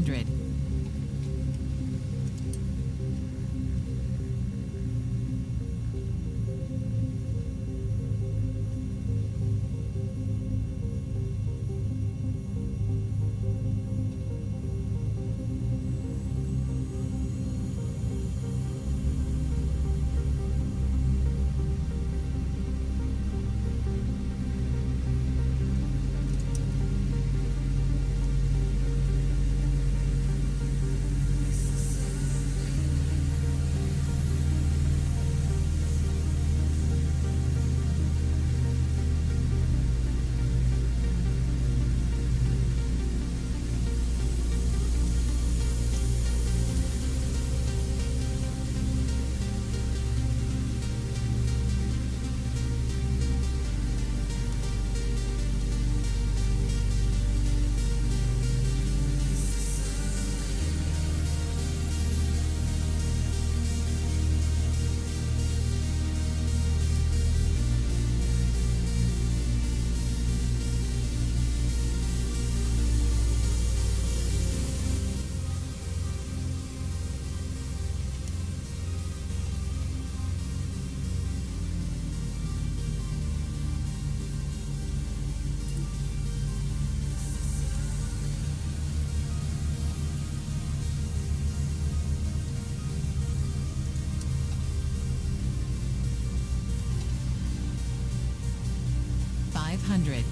500. 500.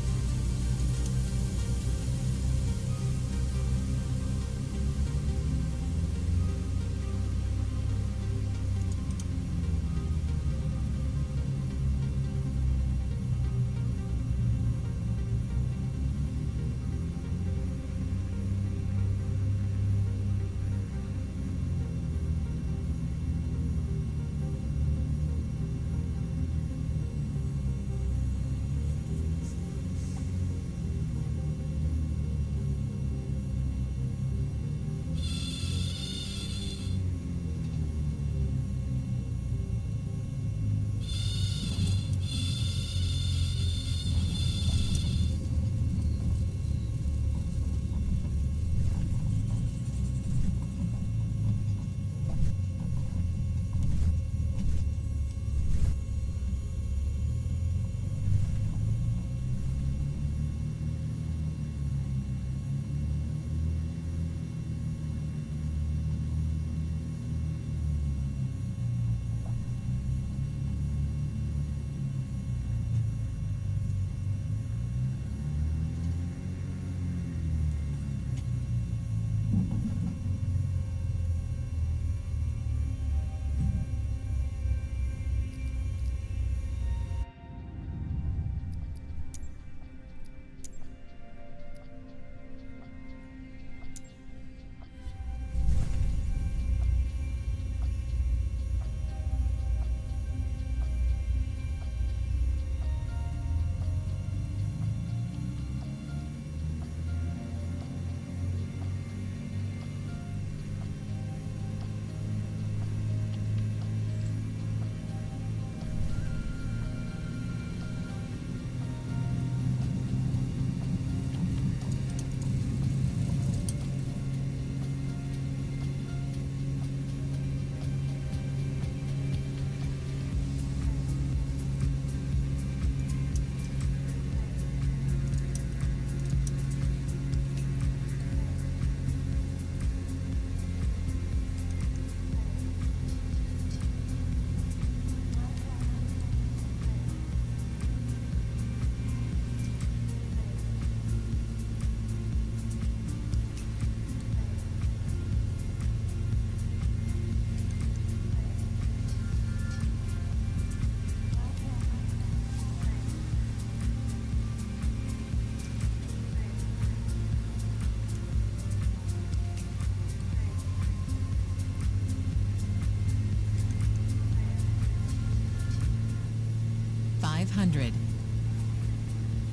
500.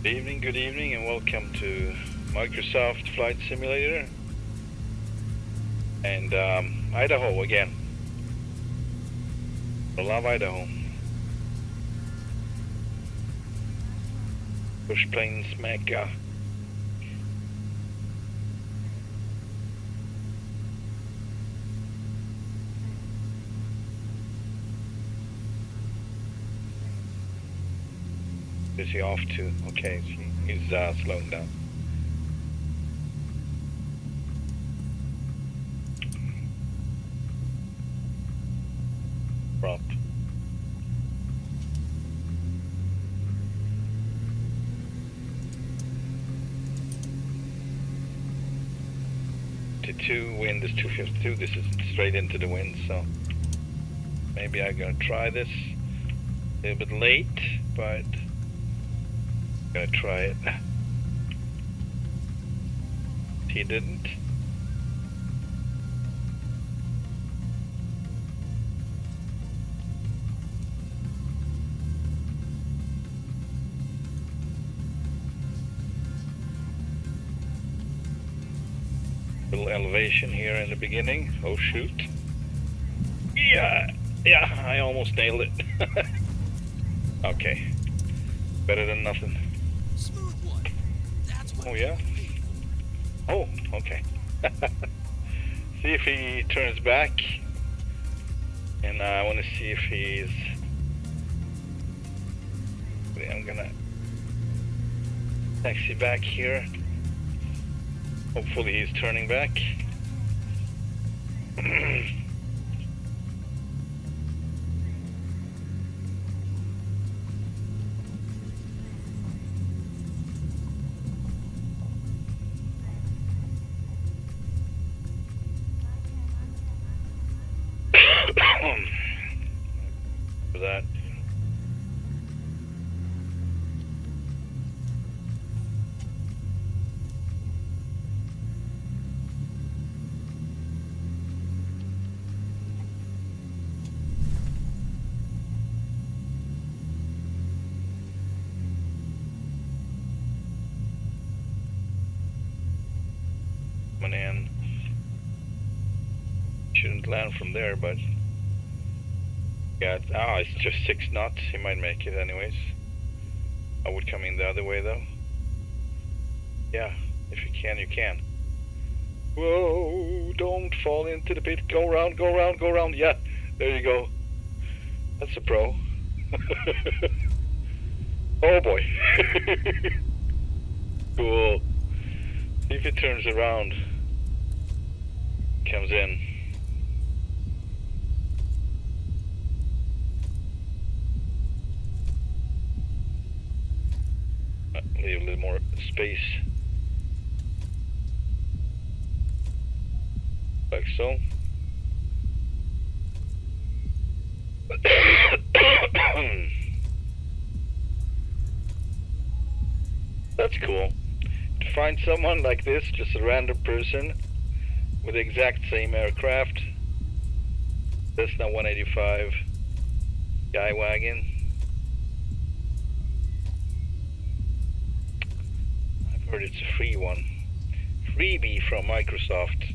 Good evening, and welcome to Microsoft Flight Simulator and Idaho again. I love Idaho. Bush Plains Mecca. Is he off too? Okay, he's slowing down. Prompt. To 2, wind is 252. This is straight into the wind, so maybe I'm gonna try this. A little bit late, but I'm gonna try it. He didn't. Little elevation here in the beginning. Oh shoot. Yeah, I almost nailed it. Okay. Better than nothing. Smooth one. That's what. Oh yeah? Oh, okay. See if he turns back. And I want to see if he's... I'm gonna taxi back here. Hopefully he's turning back. For that. Coming in. Shouldn't land from there, but yeah, it's just 6 knots. He might make it anyways. I would come in the other way though. Yeah, if you can, you can. Whoa, don't fall into the pit. Go around, go around, go around. Yeah, there you go. That's a pro. Oh boy. Cool. See if it turns around. Comes in. Leave a little more space. Like so. That's cool. To find someone like this, just a random person with the exact same aircraft. Cessna 185 Guy wagon. I've heard it's a free one. Freebie from Microsoft,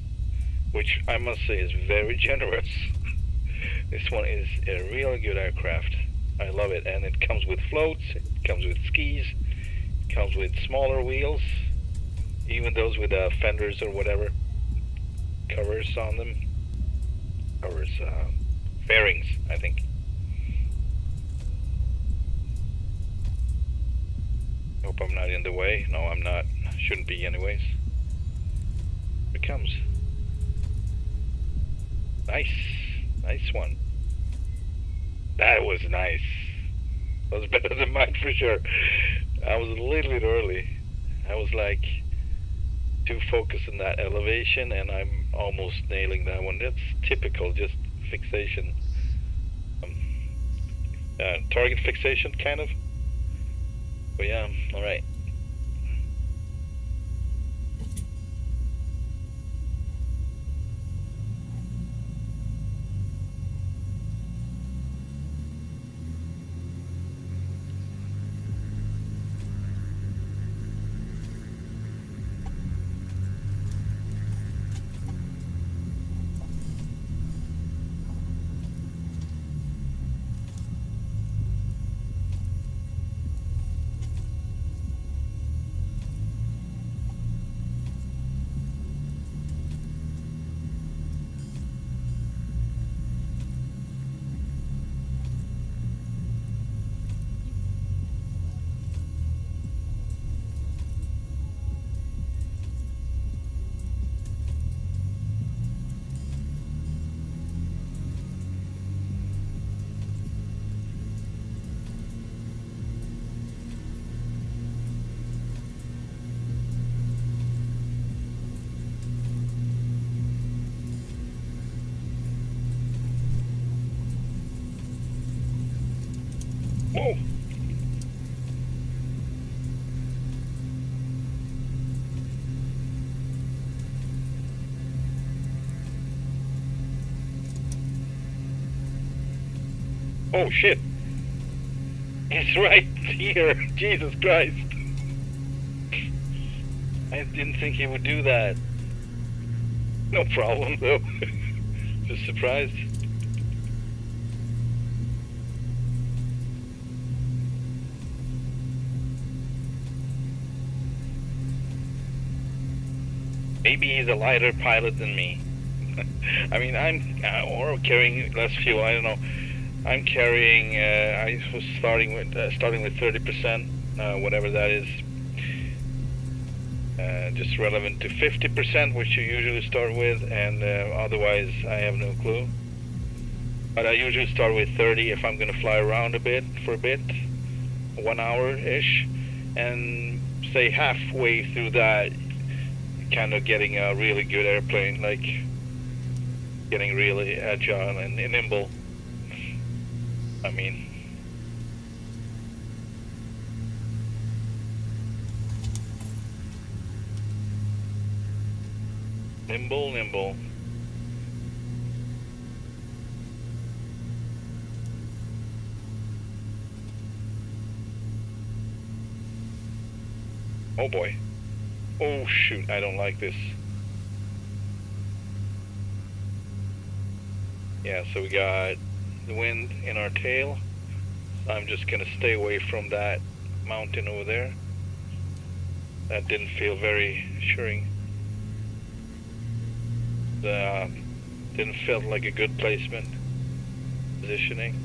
which I must say is very generous. This one is a really good aircraft. I love it, and it comes with floats, it comes with skis, it comes with smaller wheels, even those with fenders or whatever, covers on them, covers, fairings, I think. Hope I'm not in the way. No, I'm not. Shouldn't be anyways. Here it comes. Nice. Nice one. That was nice. That was better than mine for sure. I was a little bit early. I was like too focused on that elevation, and I'm almost nailing that one. That's typical, just fixation. Target fixation, kind of. But yeah, alright. Whoa! Oh shit! It's right here! Jesus Christ! I didn't think he would do that. No problem though. Just surprised. Maybe he's a lighter pilot than me. I mean, I'm or carrying less fuel. I don't know. I'm carrying. I was starting with 30%, whatever that is. Just relevant to 50%, which you usually start with, and otherwise I have no clue. But I usually start with 30 if I'm going to fly around for a bit, 1 hour-ish, and say halfway through that, kind of getting a really good airplane, like getting really agile and nimble. I mean, nimble. Oh boy. Oh shoot, I don't like this. Yeah, so we got the wind in our tail. So I'm just gonna stay away from that mountain over there. That didn't feel very assuring. Didn't feel like a good placement, positioning.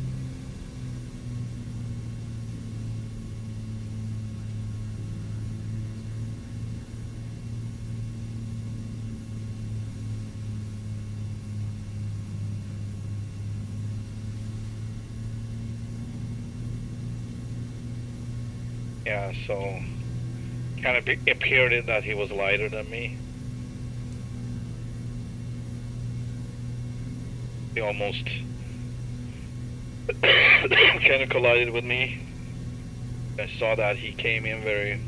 Yeah, so kind of appeared that he was lighter than me. He almost kind of collided with me. I saw that he came in very,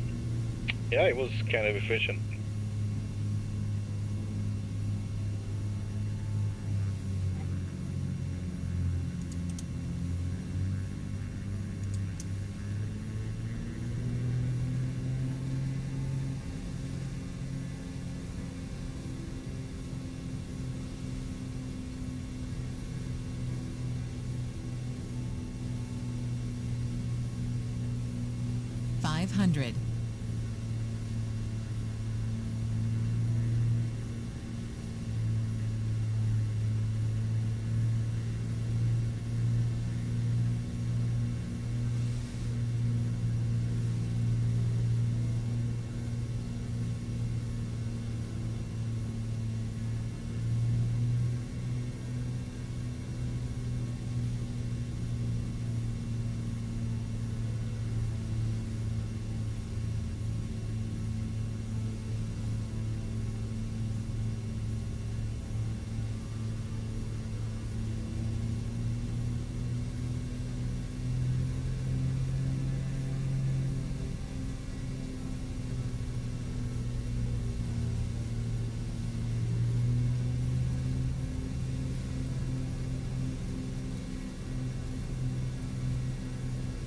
yeah, he was kind of efficient. $500.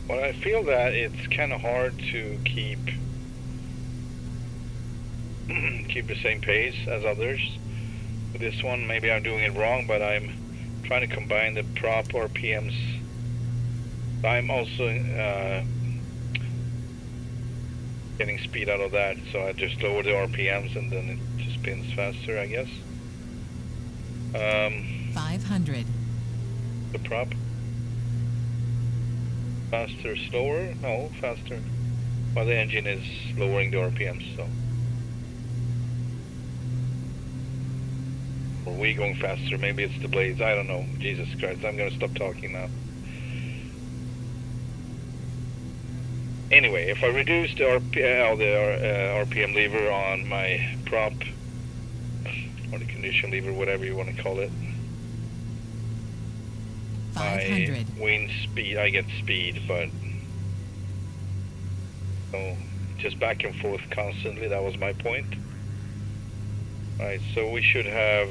Well, I feel that it's kind of hard to keep the same pace as others. With this one, maybe I'm doing it wrong, but I'm trying to combine the prop RPMs. I'm also getting speed out of that, so I just lower the RPMs and then it just spins faster, I guess. 500. The prop. Faster, slower? No, faster. Well, the engine is lowering the RPMs, so. Or we going faster? Maybe it's the blades. I don't know. Jesus Christ, I'm gonna stop talking now. Anyway, if I reduce the RPM lever on my prop, or the condition lever, whatever you want to call it, my 500. wind speed, I get speed, but so just back and forth constantly. That was my point. Right, so we should have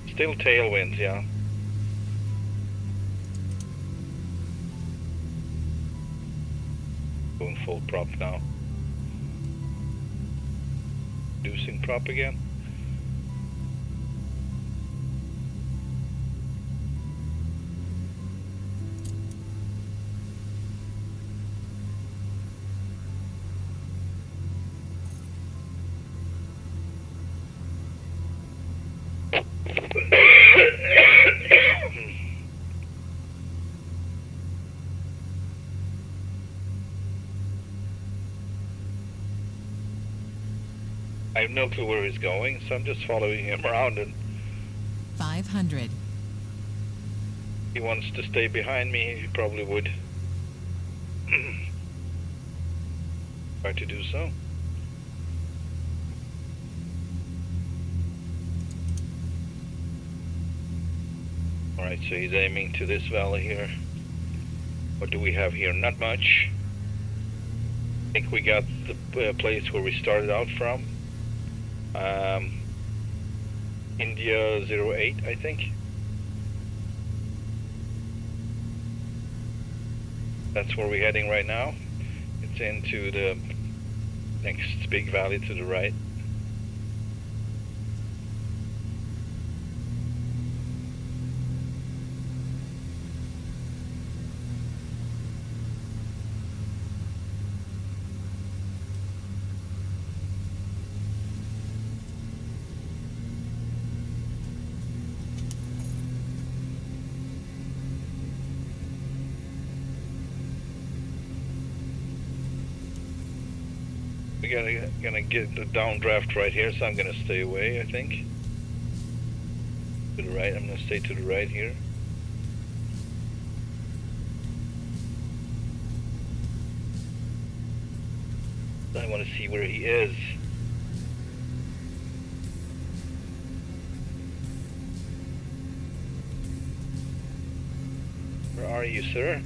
still tailwinds, yeah. Going full prop now. Reducing prop again. I have no clue where he's going, so I'm just following him around, and 500. he wants to stay behind me, he probably would try to do so. Alright, so he's aiming to this valley here. What do we have here? Not much. I think we got the place where we started out from. India 08, I think. That's where we're heading right now. It's into the next big valley to the right. We're gonna get the downdraft right here, so I'm gonna stay away, I think. To the right, I'm gonna stay to the right here. I want to see where he is. Where are you, sir?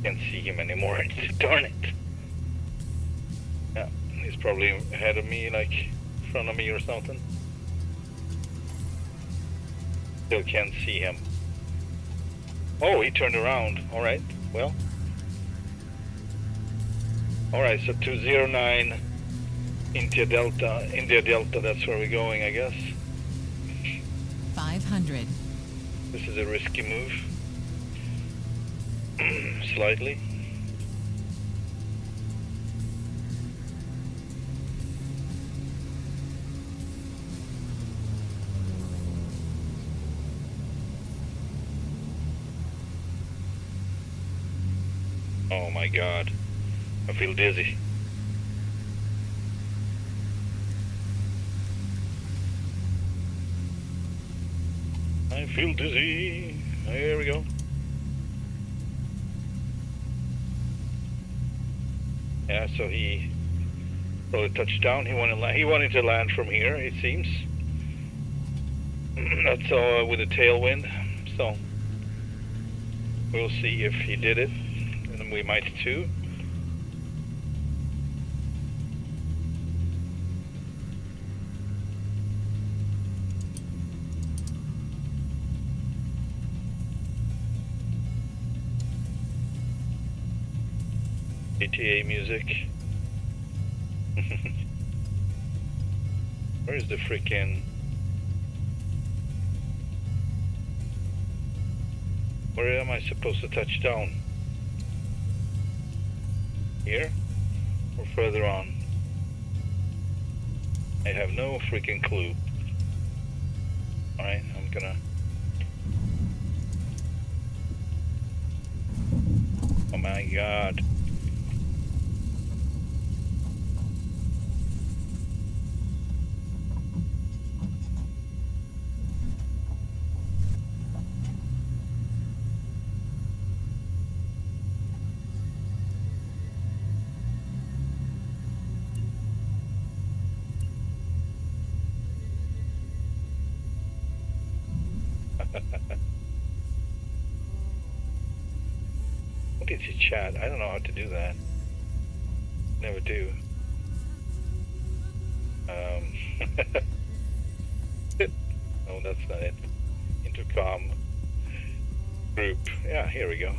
Can't see him anymore. Darn it. Yeah, he's probably ahead of me, like in front of me or something. Still can't see him. Oh, he turned around. Alright, well. Alright, so 209 India Delta, that's where we're going, I guess. 500. This is a risky move. Slightly. Oh my God, I feel dizzy. I feel dizzy. Here we go. Yeah, so he probably touched down. He wanted to land from here, it seems. That's with a tailwind. So we'll see if he did it. And we might too. GTA music. Where's the freaking... Where am I supposed to touch down? Here? Or further on? I have no freaking clue. Alright, I'm gonna... Oh my God. What did you chat? I don't know how to do that. Never do. No, that's not it. Intercom group. Yeah, here we go.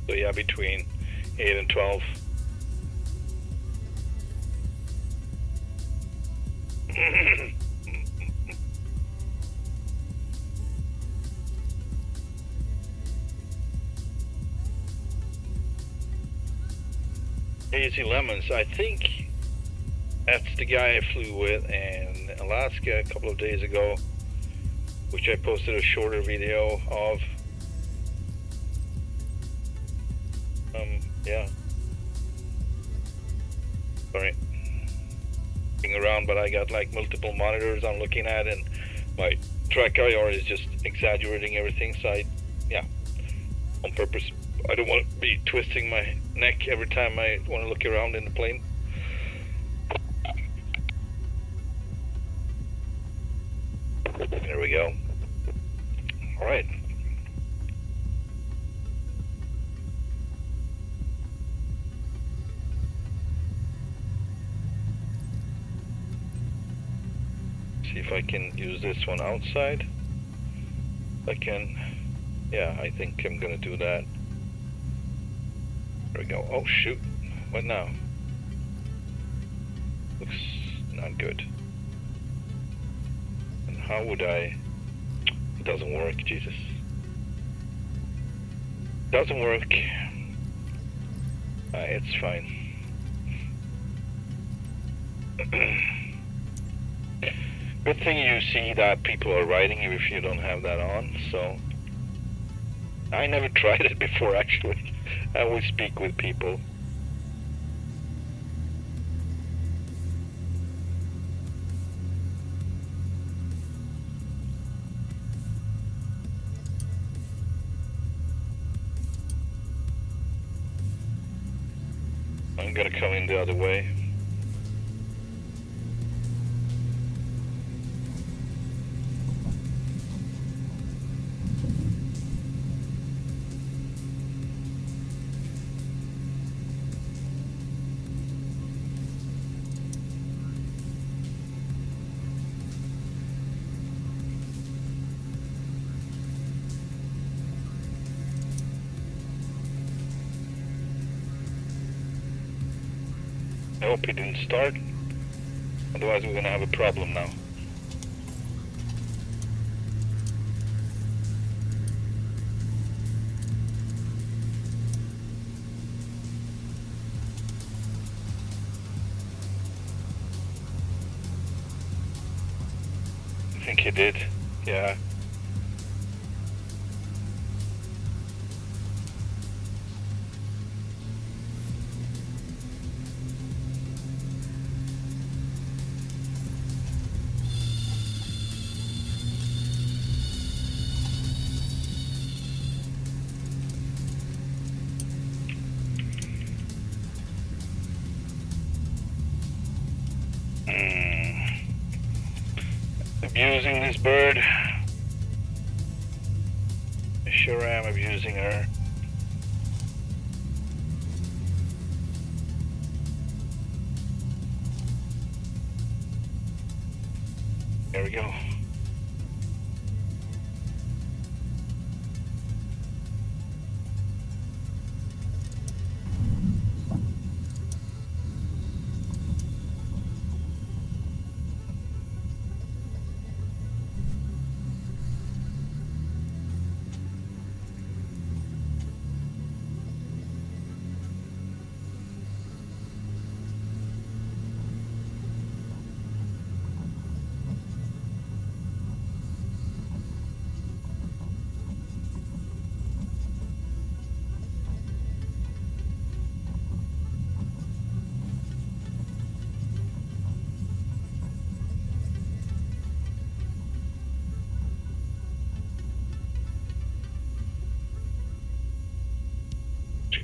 So yeah, between 8 and 12. Hazy Lemons, I think that's the guy I flew with in Alaska a couple of days ago, which I posted a shorter video of. Yeah. Sorry. Looking around, but I got like multiple monitors I'm looking at, and my track IR is just exaggerating everything. So yeah, on purpose. I don't want to be twisting my neck every time I want to look around in the plane. There we go. All right. See if I can use this one outside. I can. Yeah, I think I'm gonna do that. There we go. Oh shoot. What now? Looks not good. And how would I? It doesn't work, Jesus. Doesn't work. It's fine. Good thing you see that people are writing you if you don't have that on, so I never tried it before actually. I always speak with people. I'm gonna come in the other way. I hope he didn't start, otherwise we're gonna have a problem now. I think he did, yeah. Abusing this bird. I sure am abusing her. There we go.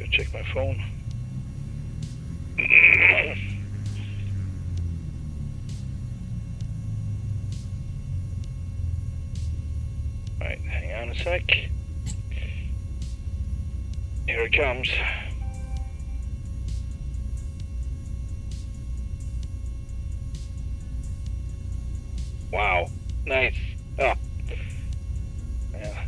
Go check my phone. Alright, hang on a sec. Here it comes. Wow, nice. Oh. Yeah.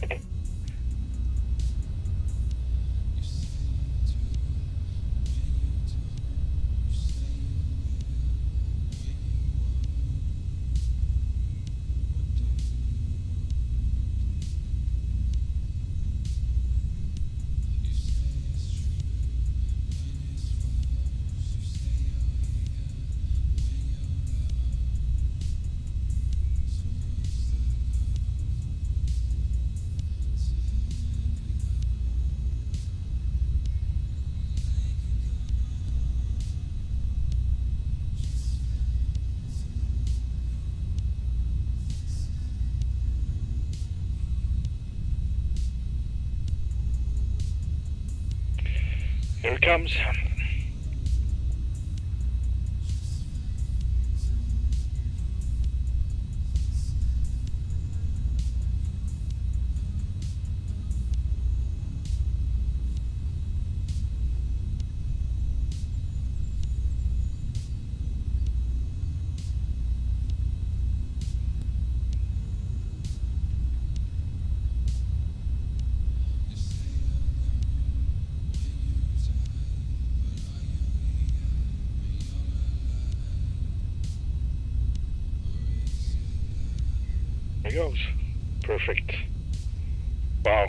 Here it comes. There it goes. Perfect. Wow.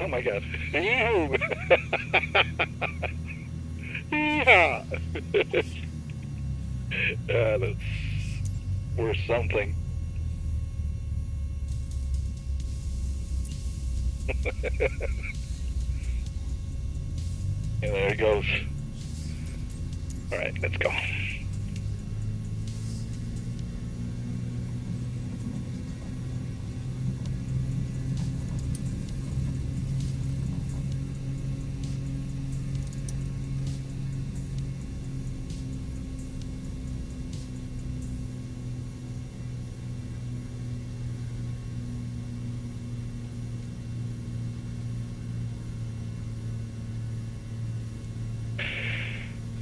Oh my god. Yeehaw! Yeehaw! That's worth something. And there it goes. Alright, let's go.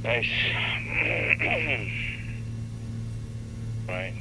Nice. Right.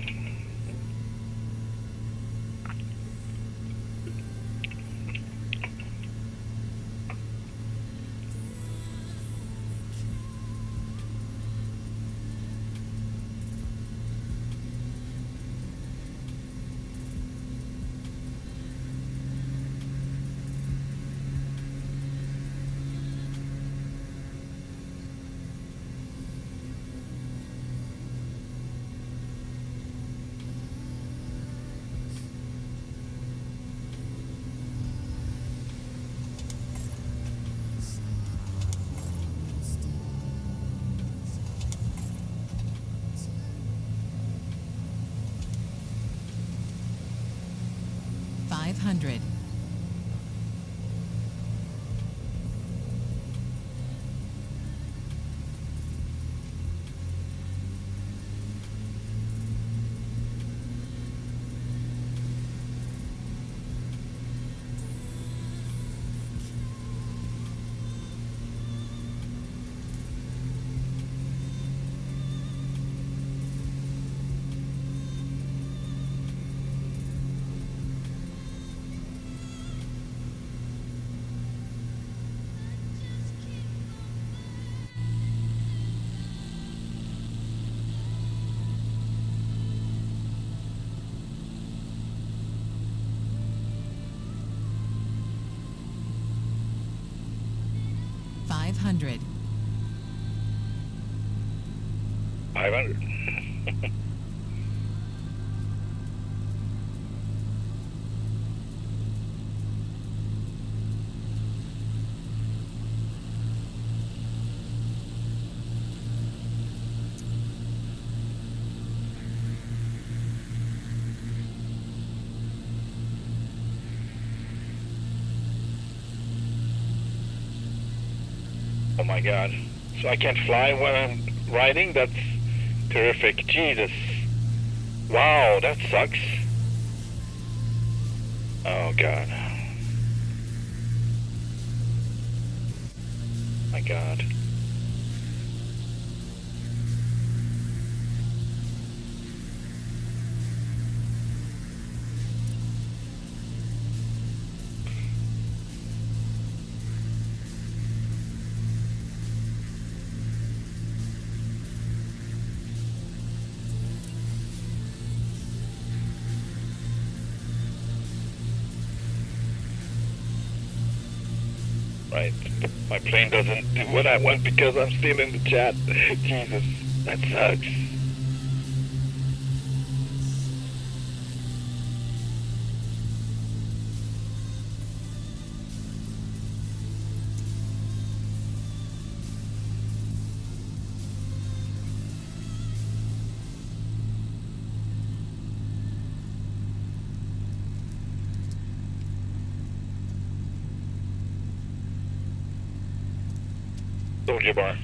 500. 500. Oh my god. So I can't fly when I'm riding? That's terrific. Jesus. Wow, that sucks. Oh god. My god. Right. My plane doesn't do what I want because I'm still in the chat. Jesus. That sucks. Soldier bar.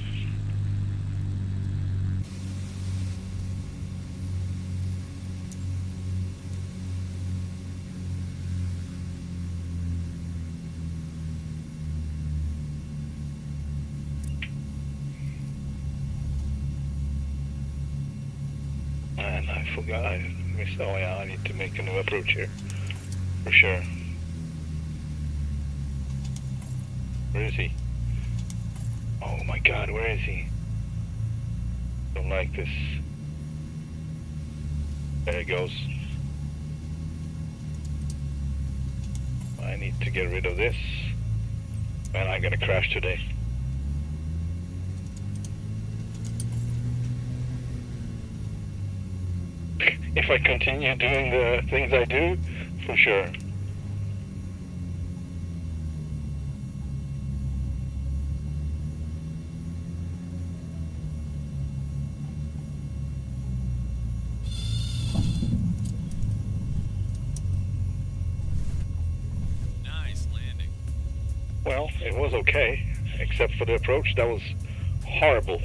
And I forgot, I missed, oh yeah, I need to make a new approach here. For sure. Where is he? Oh my god, where is he? Don't like this. There he goes. I need to get rid of this. Man, I'm gonna crash today. If I continue doing the things I do, for sure. Nice landing. Well, it was okay, except for the approach. That was horrible.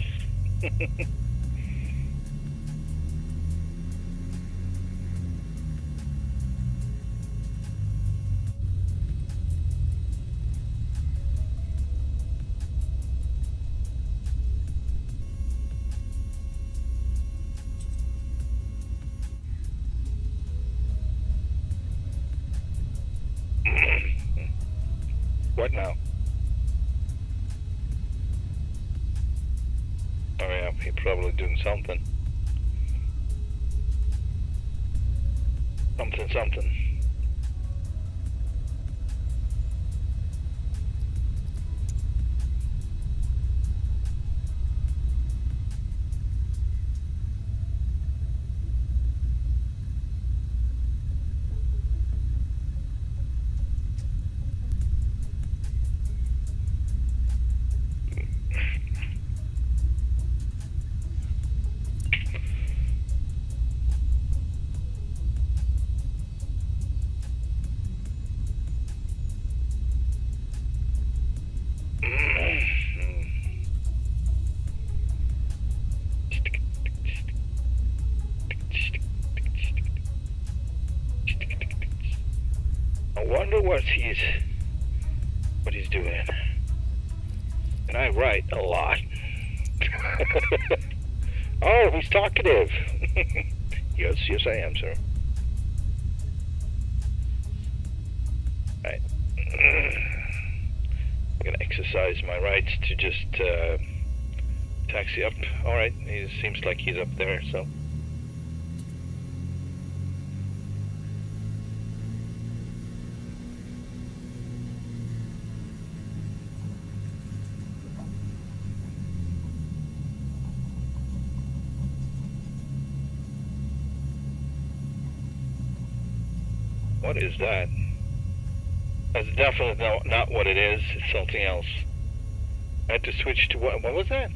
What now? Oh yeah, he's probably doing something. Something. I wonder what he's doing. And I write a lot. Oh, he's talkative. Yes, I am, sir. Right. I'm gonna exercise my rights to just taxi up. All right, it seems like he's up there, so. What is that? That's definitely not what it is. It's something else. I had to switch to what was that?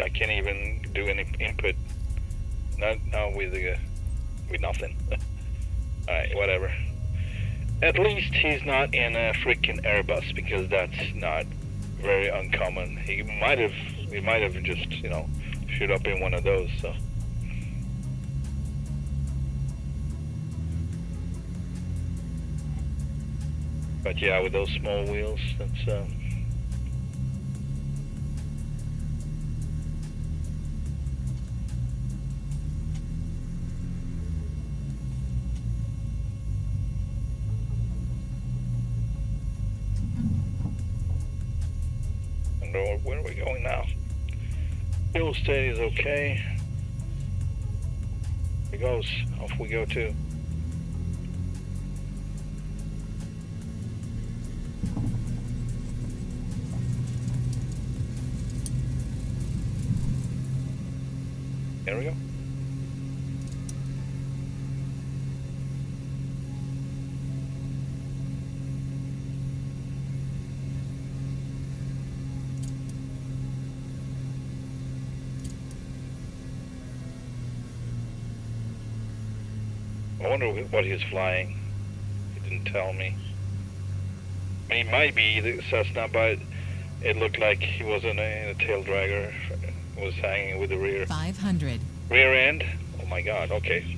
I can't even do any input. Not with nothing. Alright, whatever. At least he's not in a freaking Airbus, because that's not very uncommon. He might have just, you know, shoot up in one of those, so. But yeah, with those small wheels, that's where are we going now? Fuel state is okay. Here goes. Off we go too. There we go. I wonder what he's flying. He didn't tell me. I mean, he might be the Cessna, but it looked like he wasn't in a tail dragger. Was hanging with the rear. 500. Rear end? Oh my god, okay.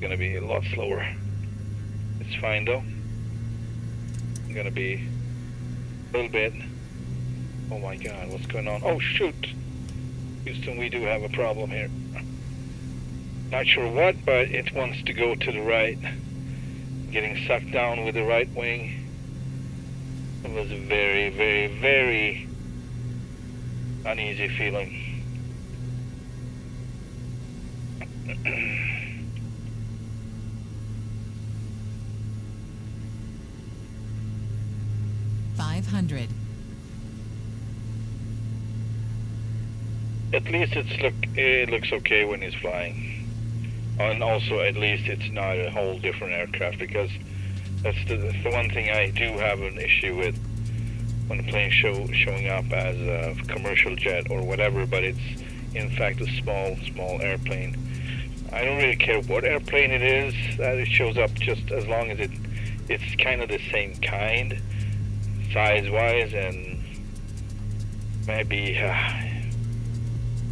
Gonna be a lot slower. It's fine though. Gonna be a little bit. Oh my god, what's going on? Oh shoot! Houston, we do have a problem here. Not sure what, but it wants to go to the right. Getting sucked down with the right wing. It was a very, very, very uneasy feeling. At least it looks okay when he's flying. And also, at least it's not a whole different aircraft, because that's the one thing I do have an issue with when a plane showing up as a commercial jet or whatever, but it's in fact a small airplane. I don't really care what airplane it is that it shows up, just as long as it's kind of the same kind, size-wise, and maybe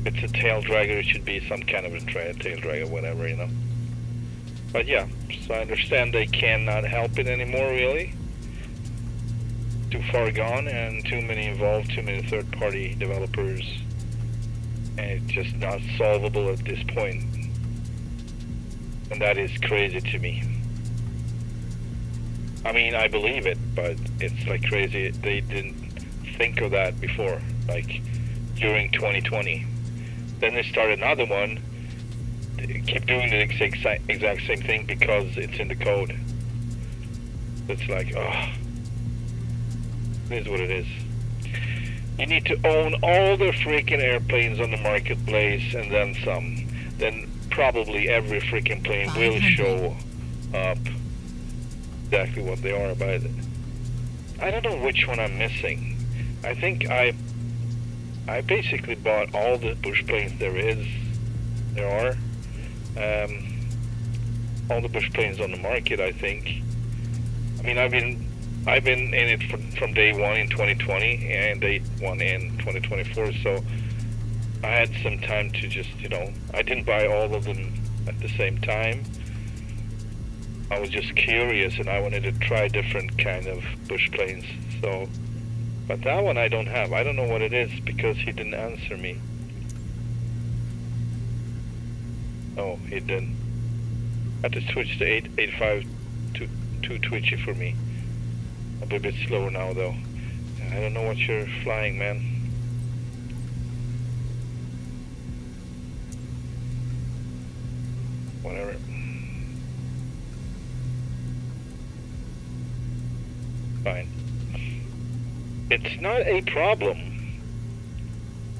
if it's a tail dragger, it should be some kind of a tail dragger, whatever, you know. But yeah, so I understand they cannot help it anymore, really. Too far gone and too many involved, too many third-party developers, and it's just not solvable at this point. And that is crazy to me. I mean, I believe it, but it's like crazy. They didn't think of that before, like during 2020. Then they start another one. They keep doing the exact same thing because it's in the code. It's like, oh, it is what it is. You need to own all the freaking airplanes on the marketplace and then some. Then probably every freaking plane will show up exactly what they are, but I don't know which one I'm missing. I think I basically bought all the bush planes there are. All the bush planes on the market, I think. I mean, I've been in it from day one in 2020 and day one in 2024, so I had some time to just, you know, I didn't buy all of them at the same time. I was just curious and I wanted to try different kind of bush planes. So, but that one I don't have. I don't know what it is because he didn't answer me. Oh, he didn't. I had to switch to 885 to too twitchy for me. I'll be a bit slower now though. I don't know what you're flying, man. Whatever. Fine. It's not a problem.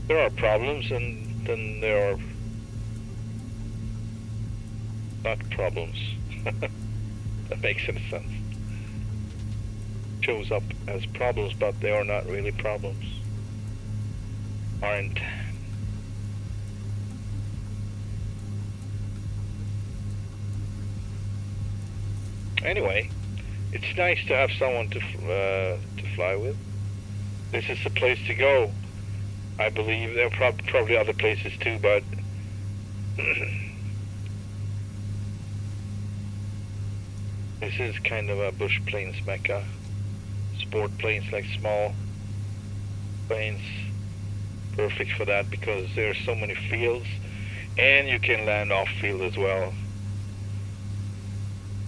There are problems and then there are not problems. That makes any sense. Shows up as problems, but they are not really problems. Aren't. Anyway, it's nice to have someone to fly with. This is the place to go. I believe there are probably other places too, but this is kind of a bush planes mecca. Sport planes, like small planes, perfect for that because there are so many fields, and you can land off field as well.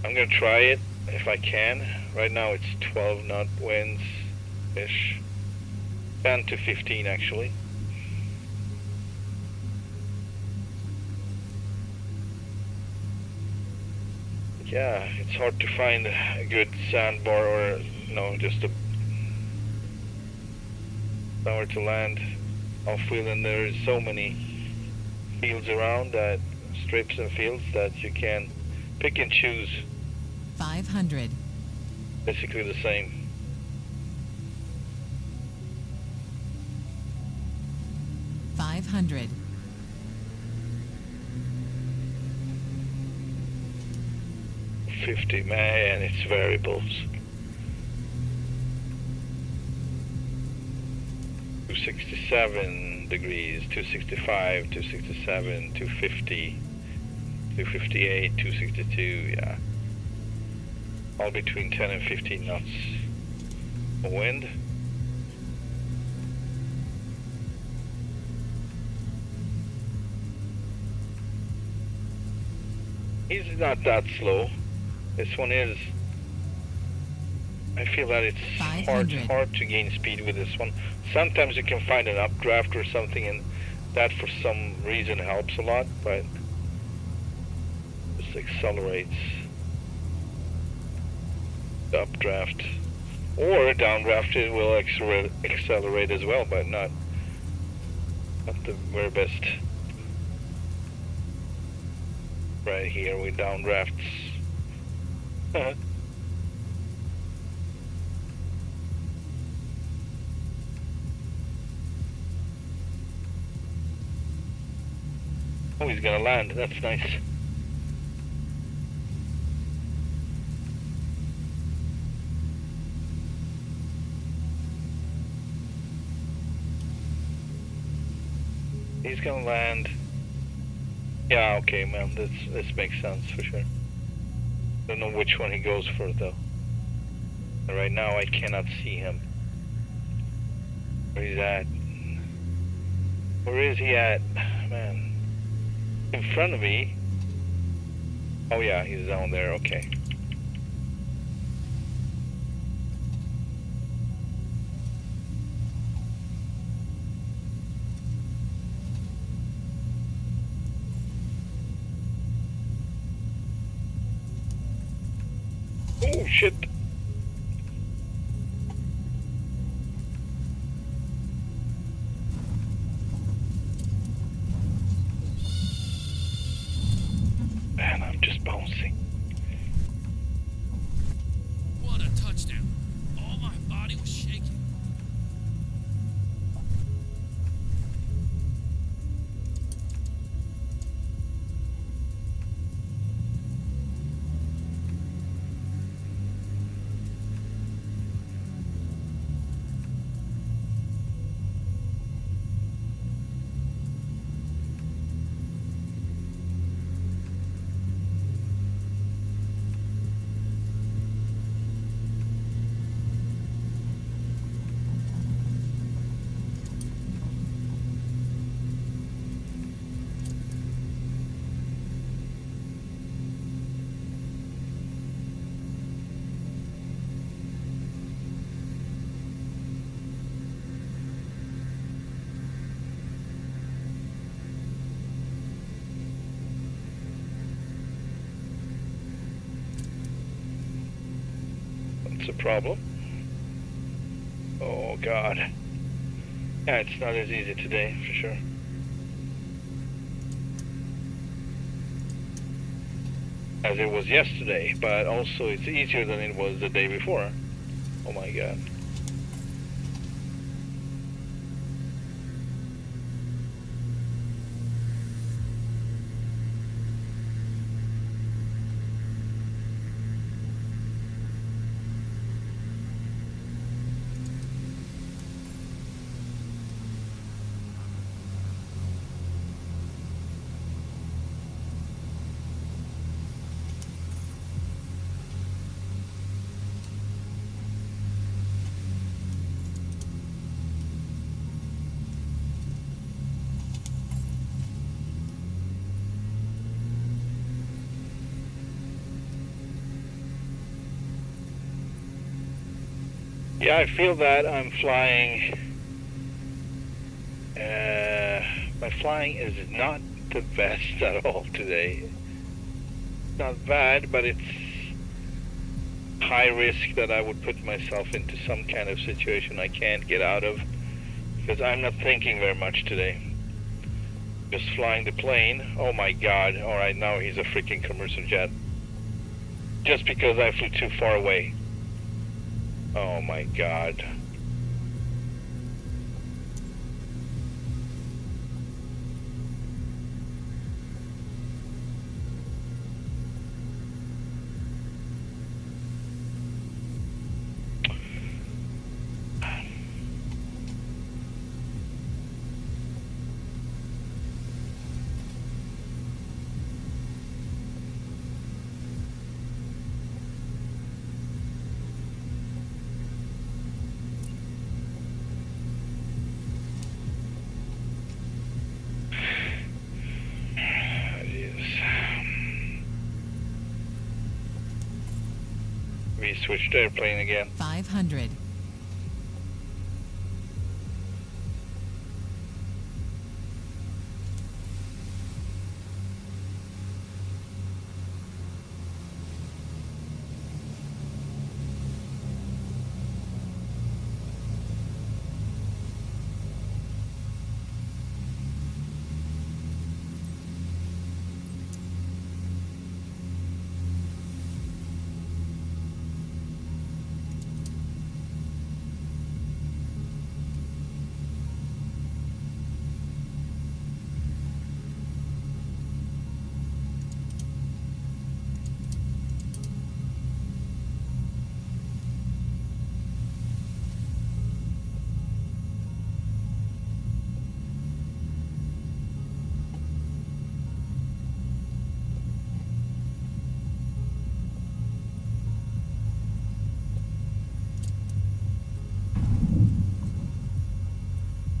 I'm gonna try it if I can. Right now it's 12 knot winds ish, 10 to 15 actually. Yeah, it's hard to find a good sandbar or, you know, just somewhere to land off field, and there's so many fields around, that strips and fields, that you can pick and choose. 500. Basically the same. $500. 50, man, it's variables. 267 degrees, 265, 267, 250, 258, 262, yeah. All between 10 and 15 knots of wind. He's not that slow. This one is. I feel that it's hard to gain speed with this one. Sometimes you can find an updraft or something, and that for some reason helps a lot, but just accelerates the updraft. Or downdraft, it will accelerate as well, but not the very best. Right here with downdrafts. Oh, he's gonna land. That's nice. He's gonna land. Yeah, okay, man. This makes sense for sure. Don't know which one he goes for though. Right now I cannot see him. Where he's at? Where is he at? Man. In front of me. Oh yeah, he's down there, okay. Oh shit. Man, I'm just bouncing. What a touchdown. All my body was shaking. That's a problem. Oh God. Yeah, it's not as easy today, for sure. As it was yesterday, but also it's easier than it was the day before. Oh my God. Yeah, I feel that I'm flying. My flying is not the best at all today. Not bad, but it's high risk that I would put myself into some kind of situation I can't get out of, because I'm not thinking very much today. Just flying the plane. Oh my God. Alright, now he's a freaking commercial jet. Just because I flew too far away. Oh my God. We switched airplane again. 500.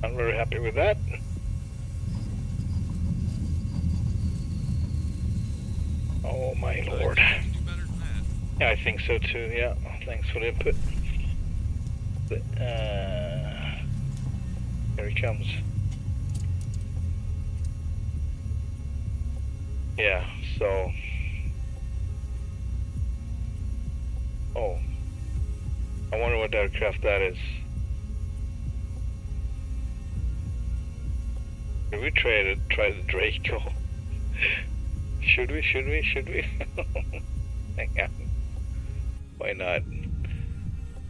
I'm very happy with that. Oh my Lord. Yeah, I think so too. Yeah, thanks for the input. Here he comes. Yeah, so. Oh. I wonder what aircraft that is. Should we try the Draco? Should we? Hang on. Why not?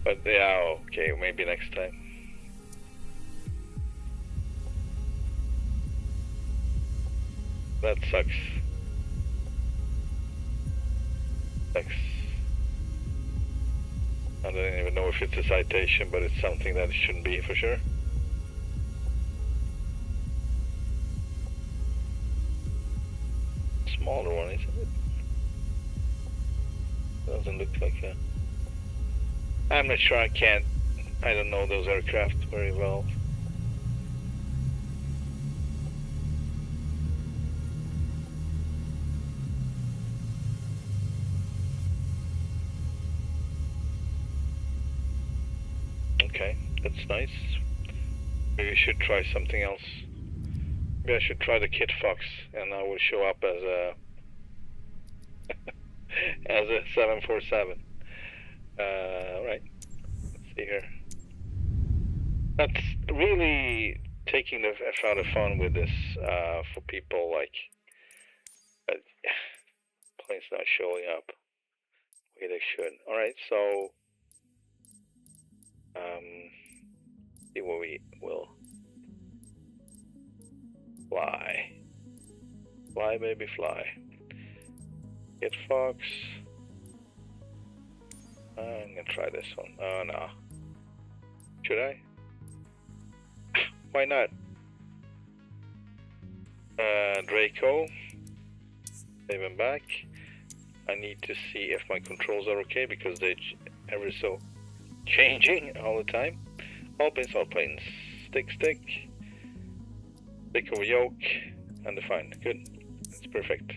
But yeah, okay, maybe next time. That sucks. I don't even know if it's a citation, but it's something that it shouldn't be for sure. Smaller one, isn't it? Doesn't look like a... I'm not sure, I don't know those aircraft very well. Okay, that's nice. Maybe we should try something else. Maybe I should try the Kit Fox, and I will show up as a as a 747. Right. see here. That's really taking the out of fun with this for people like planes not showing up the way they should. All right, so see what we will fly. Fly, baby, fly. Get Fox. I'm gonna try this one. Oh no. Should I? Why not? Draco. Save him back. I need to see if my controls are okay because they're ever so changing all the time. All planes, all planes. Stick. Stick over yoke. Undefined. Good. That's perfect.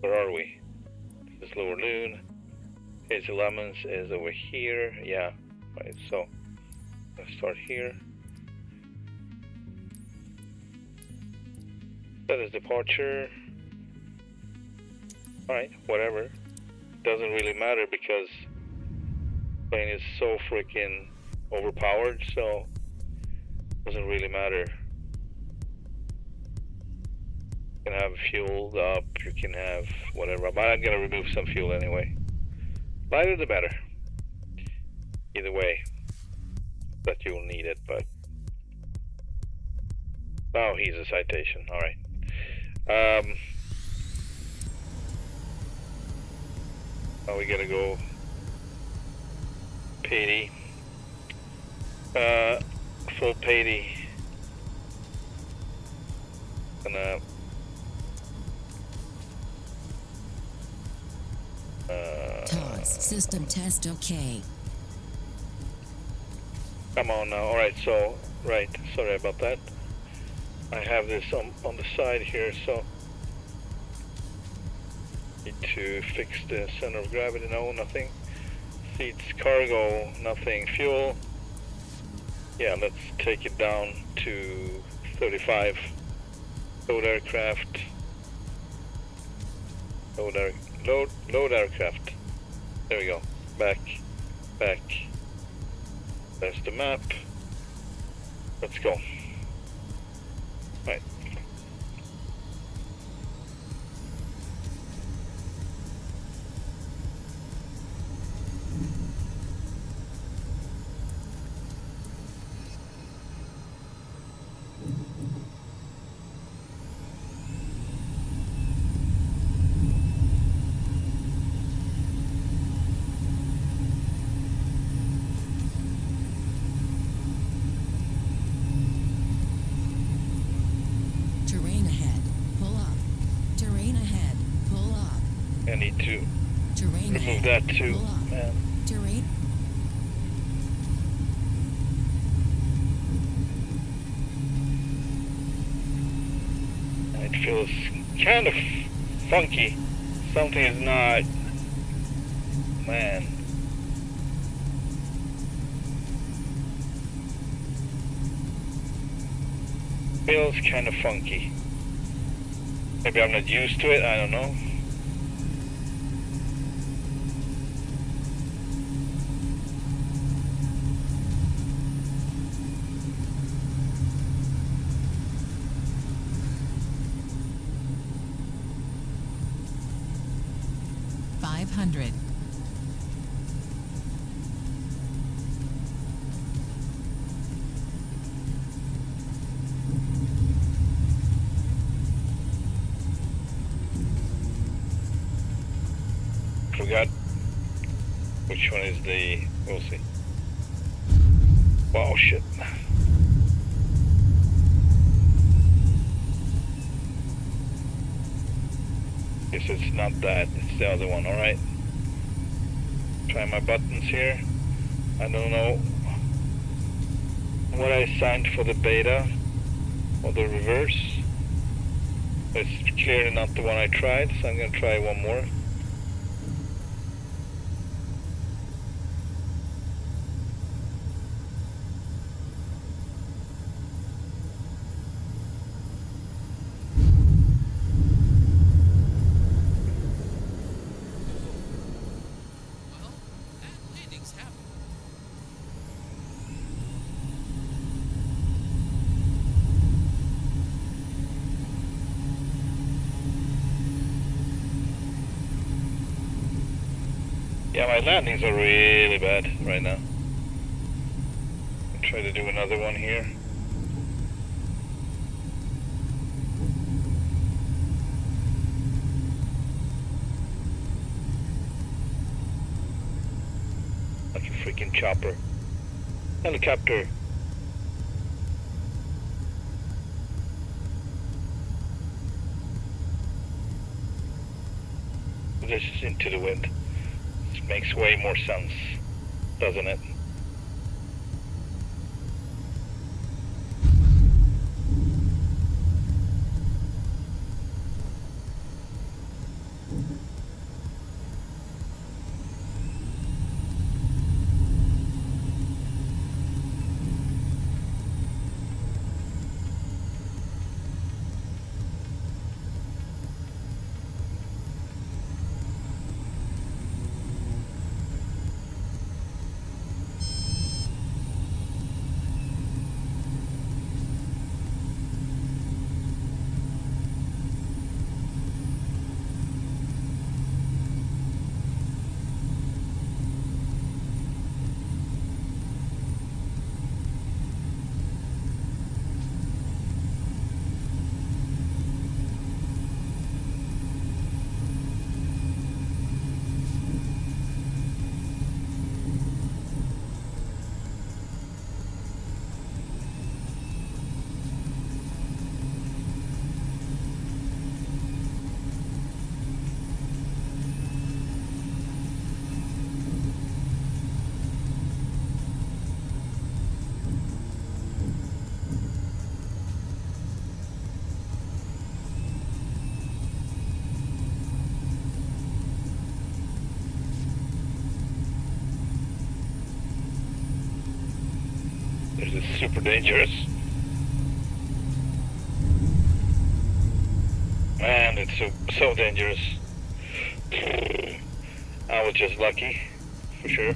Where are we? This is Lower Loon. Hazy Lemons is over here. Yeah. Right, so let's start here. That is departure. Alright, whatever. Doesn't really matter because the plane is so freaking overpowered, so doesn't really matter. You can have fueled up, you can have whatever, but I'm gonna remove some fuel anyway. Lighter the better. Either way, that you'll need it, but oh, he's a citation. All right. Now we gotta go Patey. Full Patey. Gonna TOS, system test okay. come on now. All right, so right. Sorry about that. I have this on the side here, so need to fix the center of gravity. No, nothing. Seats, cargo, nothing. Fuel. Yeah, let's take it down to 35. Load aircraft. Load aircraft. There we go. Back. There's the map. Let's go. Right. Terrain ahead. Pull up. Terrain ahead. Pull up. I need to Terrain remove ahead. that too, Pull up. man. Terrain. It feels kind of funky. Something is not. Man. Feels kind of funky. Maybe I'm not used to it, I don't know. $500. Forgot which one is the. We'll see. Wow, shit. Guess it's not that, it's the other one, alright. Try my buttons here. I don't know what I signed for the beta or the reverse. It's clearly not the one I tried, so I'm gonna try one more. Yeah, my landings are really bad right now. I'll try to do another one here. Like a freaking chopper. Helicopter. This is into the wind. This makes way more sense, doesn't it? This is super dangerous. Man, it's so dangerous. I was just lucky, for sure.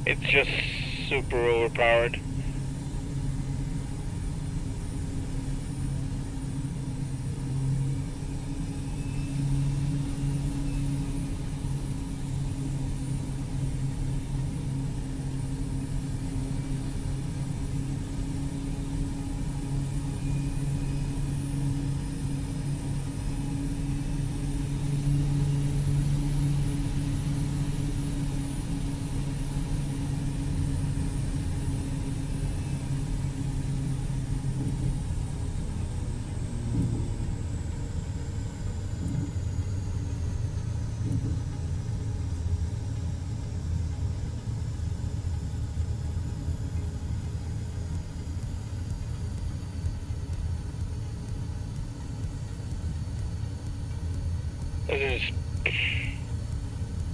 It's just super overpowered.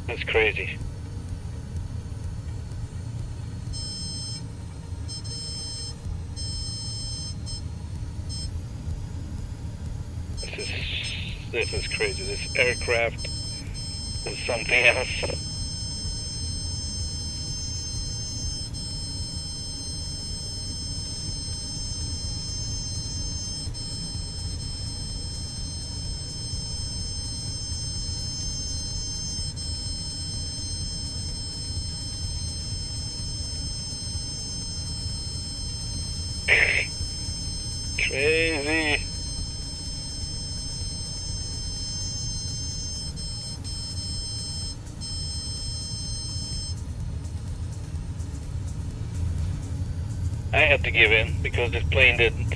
That's crazy. This is crazy. This aircraft is something else. Crazy. I had to give in because this plane didn't.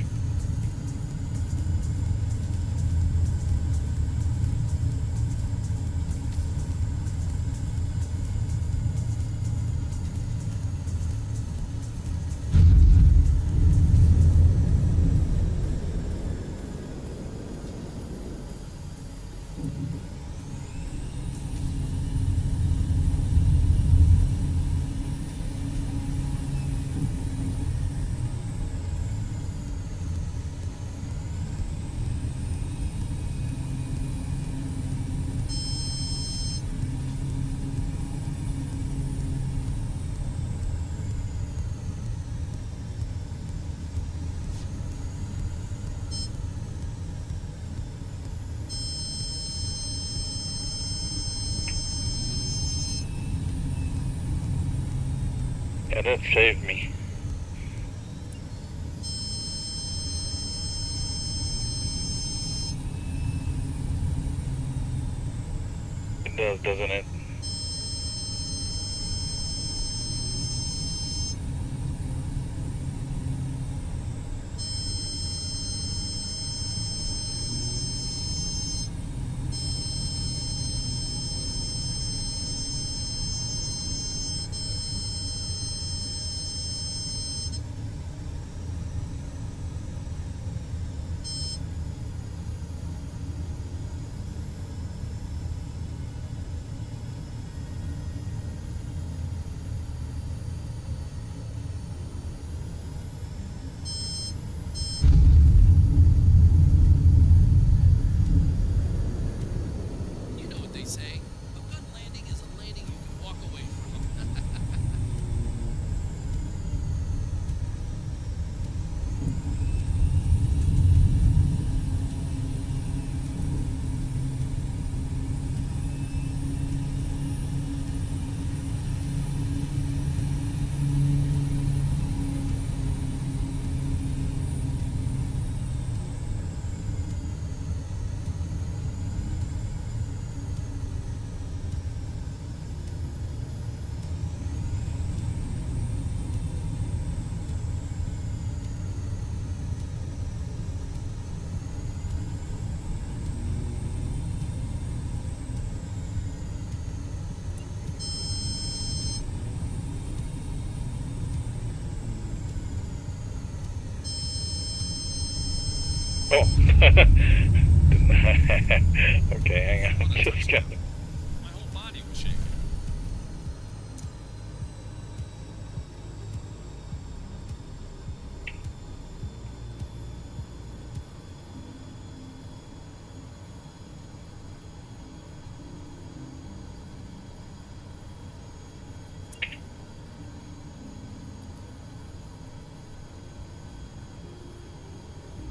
Yeah, that saved me. It does, doesn't it? You know what they say. A good landing is a landing you can walk away from. Oh. Okay, hang on. Just got. My whole body was shaking.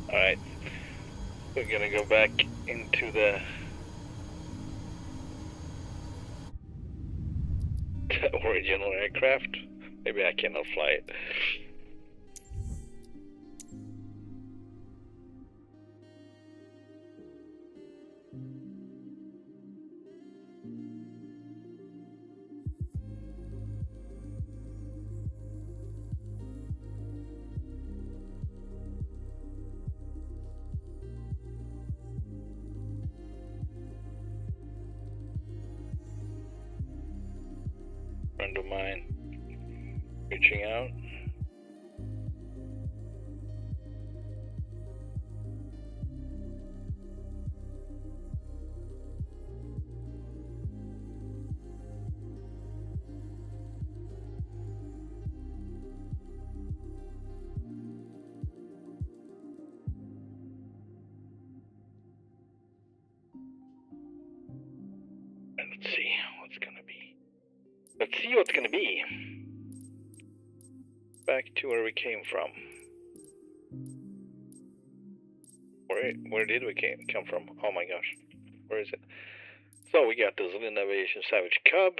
Alright. We're gonna go back into the original aircraft. Maybe I cannot fly it. Friend of mine reaching out. And let's see what's gonna be. Let's see what's gonna be. Back to where we came from. Where did we come from? Oh my gosh. Where is it? So we got the Zillion Aviation Savage Cub.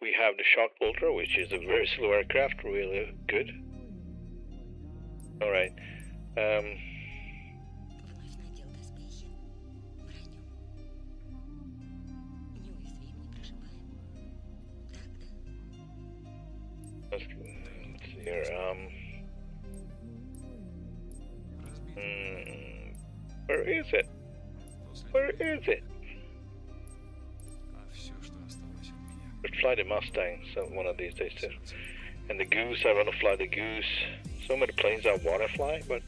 We have the Shock Ultra, which is a very slow aircraft, really good. Alright. Вновь надел доспехи. Броню. Неуязвим, не прошибаем. Так, да? Let's see here. Where is it? Where is it? Let's fly the Mustang one of these days too. And the Goose, I want to fly the Goose. So many planes I want to fly, but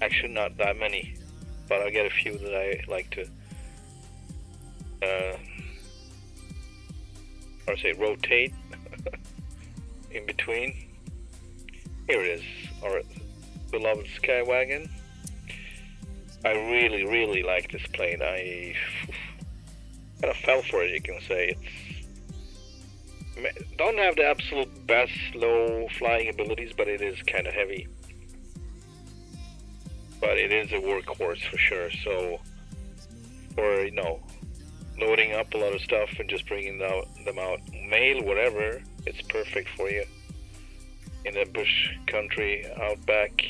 actually not that many. But I'll get a few that I like to, rotate in between. Here it is, our beloved Skywagon. I really, really like this plane. I kind of fell for it, you can say. It's don't have the absolute best low flying abilities, but it is kind of heavy. But it is a workhorse for sure. So, for loading up a lot of stuff and just bringing them out mail, whatever, it's perfect for you. in the bush country, outback,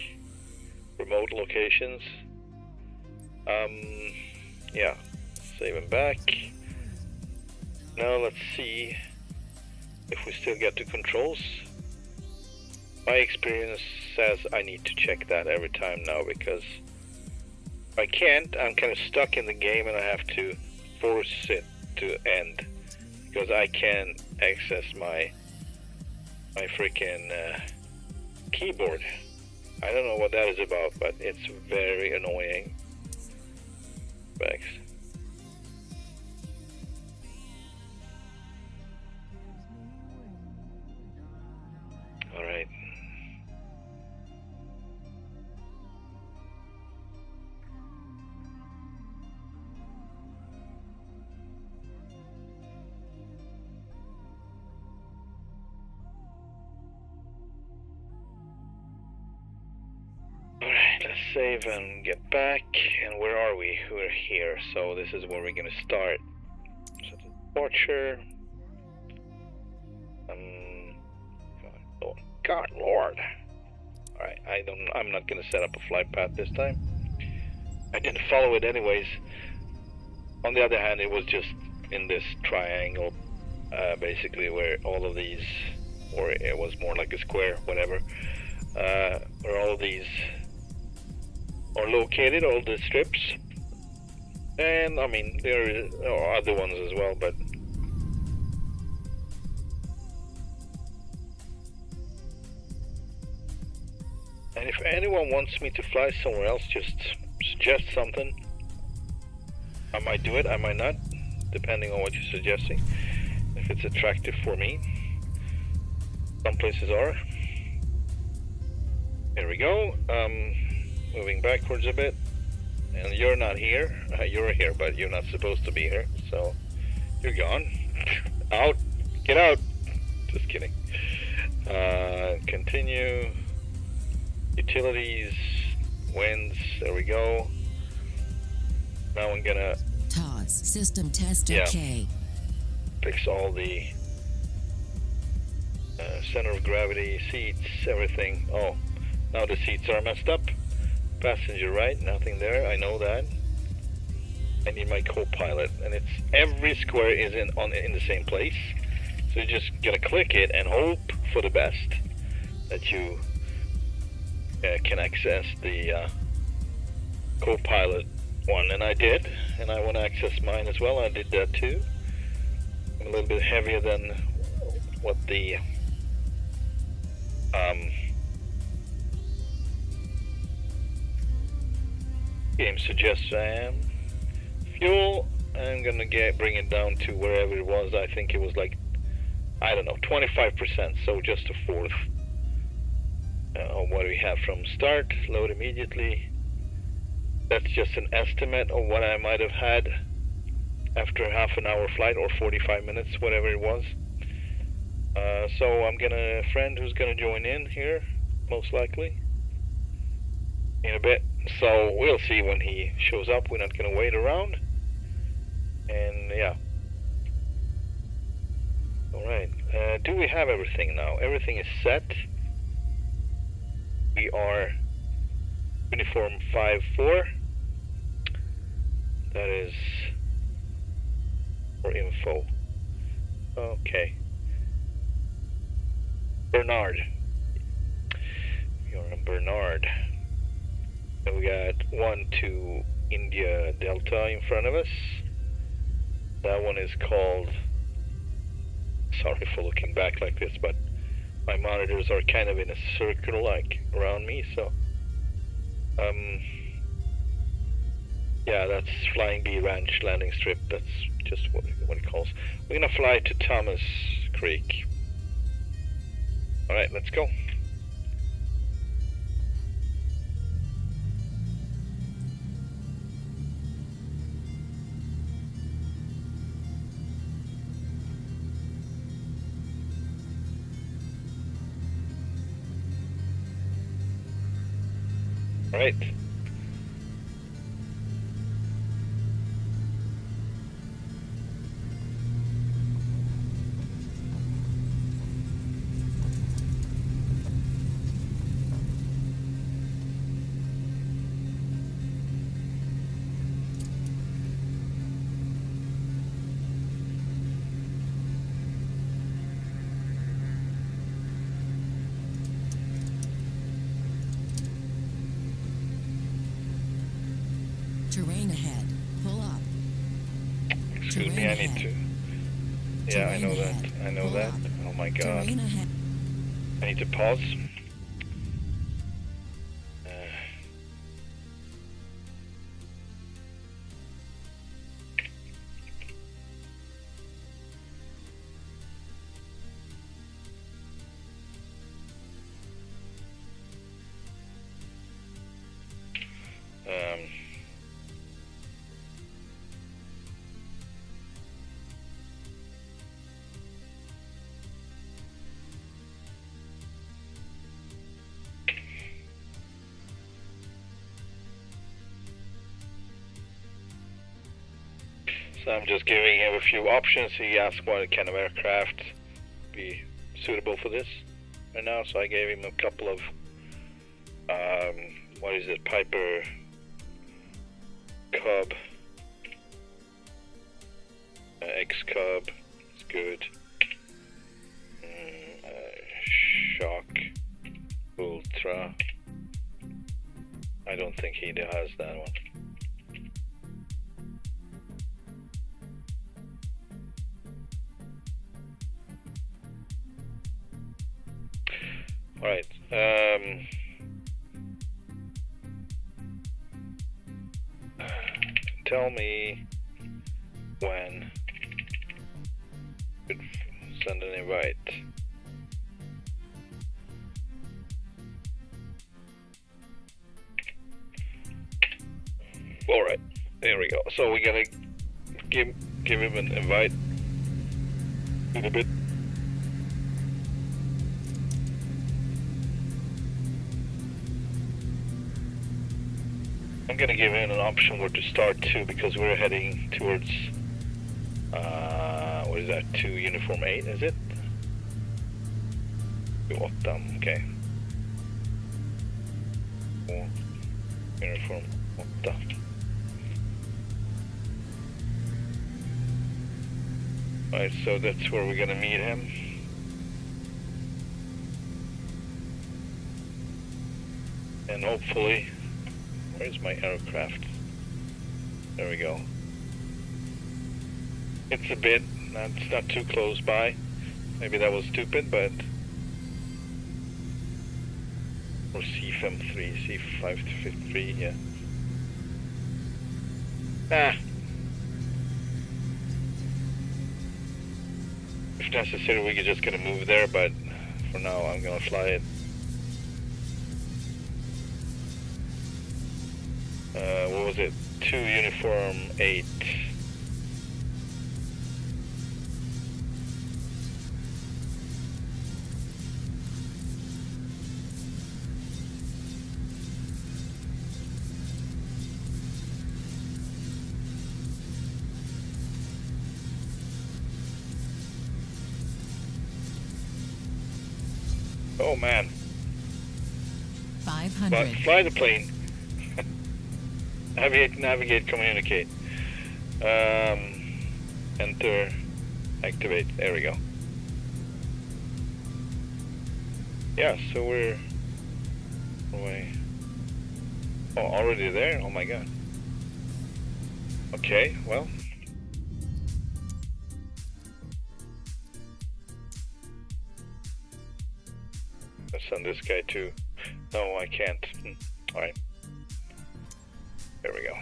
remote locations. Yeah, save and back. Now let's see if we still get to controls. My experience says I need to check that every time now, because if I can't, I'm kind of stuck in the game and I have to force it to end, because I can't access my freaking keyboard. I don't know what that is about, but it's very annoying. Thanks. All right. Alright, let's save and get back. And where are we? We're here, so this is where we're gonna start. So the torture. God Lord. Alright, I'm not gonna set up a flight path this time. I didn't follow it anyways. On the other hand, it was just in this triangle, basically, where all of these, or it was more like a square, whatever, where all of these are located, all the strips. And I mean, there are other ones as well, but and if anyone wants me to fly somewhere else, just suggest something. I might do it, I might not, depending on what you're suggesting. If it's attractive for me. Some places are. Here we go. Moving backwards a bit. And you're not here. You're here, but you're not supposed to be here. So, you're gone. Out. Get out. Just kidding. Continue. Utilities. Winds. There we go. Now I'm gonna... TOS. System test Yeah. OK. fix all the center of gravity, seats, everything. Oh, now the seats are messed up. Passenger right, nothing there. I know that. I need my co-pilot, and it's every square is in the same place. So you just gotta click it and hope for the best that you can access the co-pilot one, and I did, and I want to access mine as well. I did that too. I'm a little bit heavier than what the game suggests I am. Fuel, I'm gonna bring it down to wherever it was. I think it was like, I don't know, 25%, so just a fourth of what we have from start. Load immediately. That's just an estimate of what I might have had after a half an hour flight, or 45 minutes, whatever it was. So I'm gonna, a friend who's gonna join in here, most likely, in a bit. So we'll see when he shows up. We're not gonna wait around. And yeah. Alright, do we have everything now? Everything is set. We are uniform 5-4. That is for info. Okay. Bernard. We are on Bernard. And we got 1-2 India Delta in front of us. That one is called... Sorry for looking back like this, but my monitors are kind of in a circle like around me, so... yeah, that's Flying Bee Ranch landing strip. That's just what it calls. We're gonna fly to Thomas Creek. Alright, let's go. Alright. Terrain ahead. Pull up. Excuse me, I need to. Yeah, I know that. I know that. Oh my god. Terrain ahead. I need to pause. So I'm just giving him a few options. He asked what kind of aircraft be suitable for this right now. So I gave him a couple of, what is it, Piper Cub, X-Cub, it's good. Shock Ultra. I don't think he has that one. All right. Tell me when could send an invite. All right, there we go. So we're gonna give him an invite in a bit. I'm gonna give him an option where to start to, because we're heading towards what is that? 2 Uniform 8, is it? 28, okay. 2 Uniform 8. Alright, so that's where we're gonna meet him. And hopefully, where's my aircraft? There we go. It's a bit, it's not too close by. Maybe that was stupid, but... Or C-53, C-553, yeah. If necessary, we could just gonna move there, but for now, I'm gonna fly it. What was it? 2 Uniform 8. Oh man. 500. Fly the plane. Navigate, communicate. Enter, activate. There we go. Yeah, so we're away. Oh, already there? Oh my god. Okay, well. Let's send this guy too. No, I can't. Alright. There we go.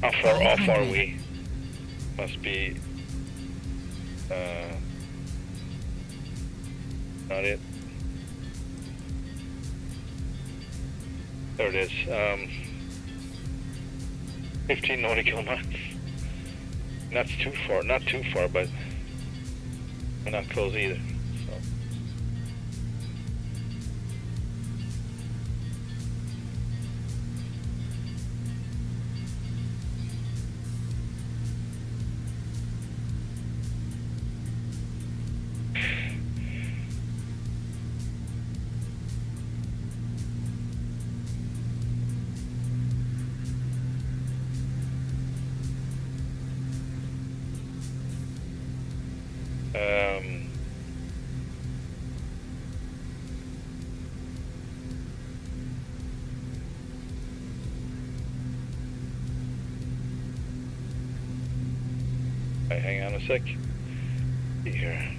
How far off are we? Must be not it. There it is. 15 nautical miles. Not too far, but we're not close either. So. Hang on a sec. Here.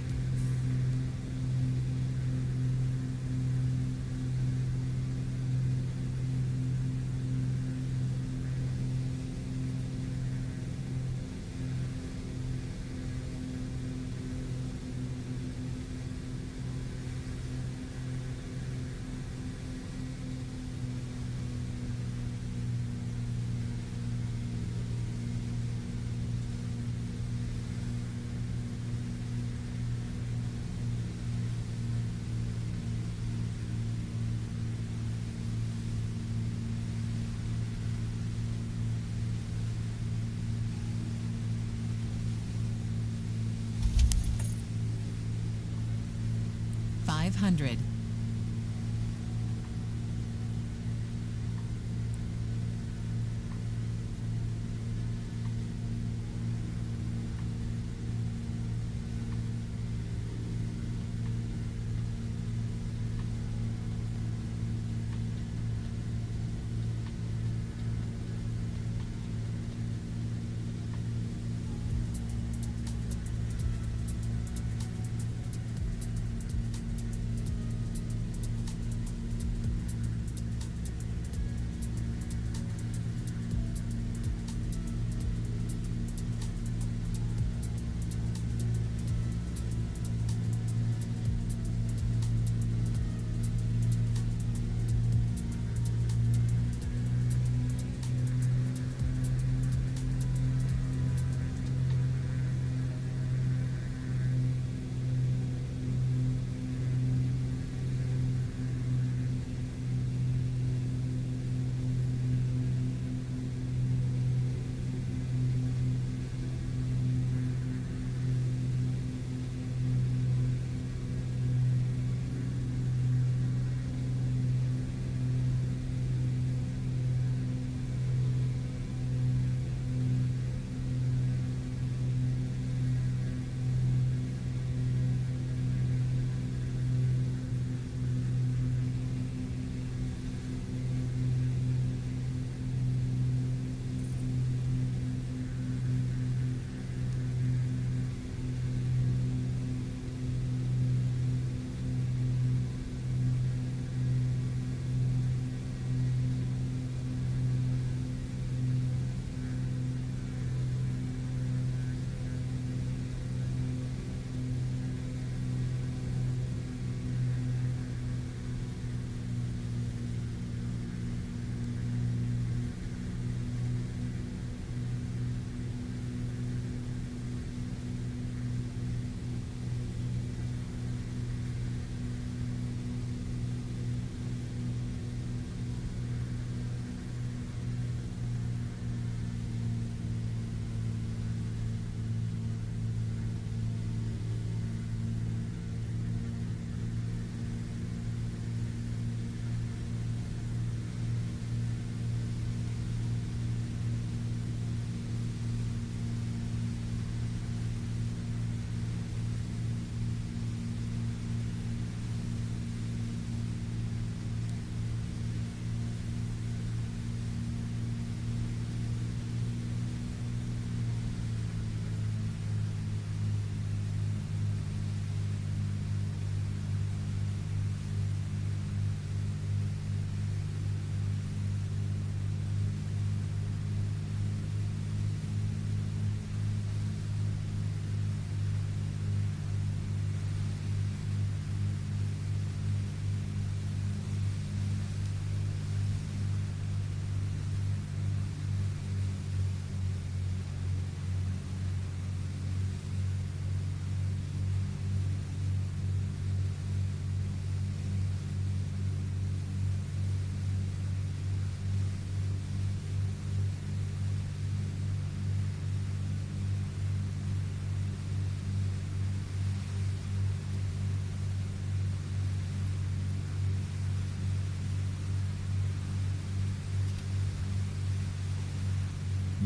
Five hundred.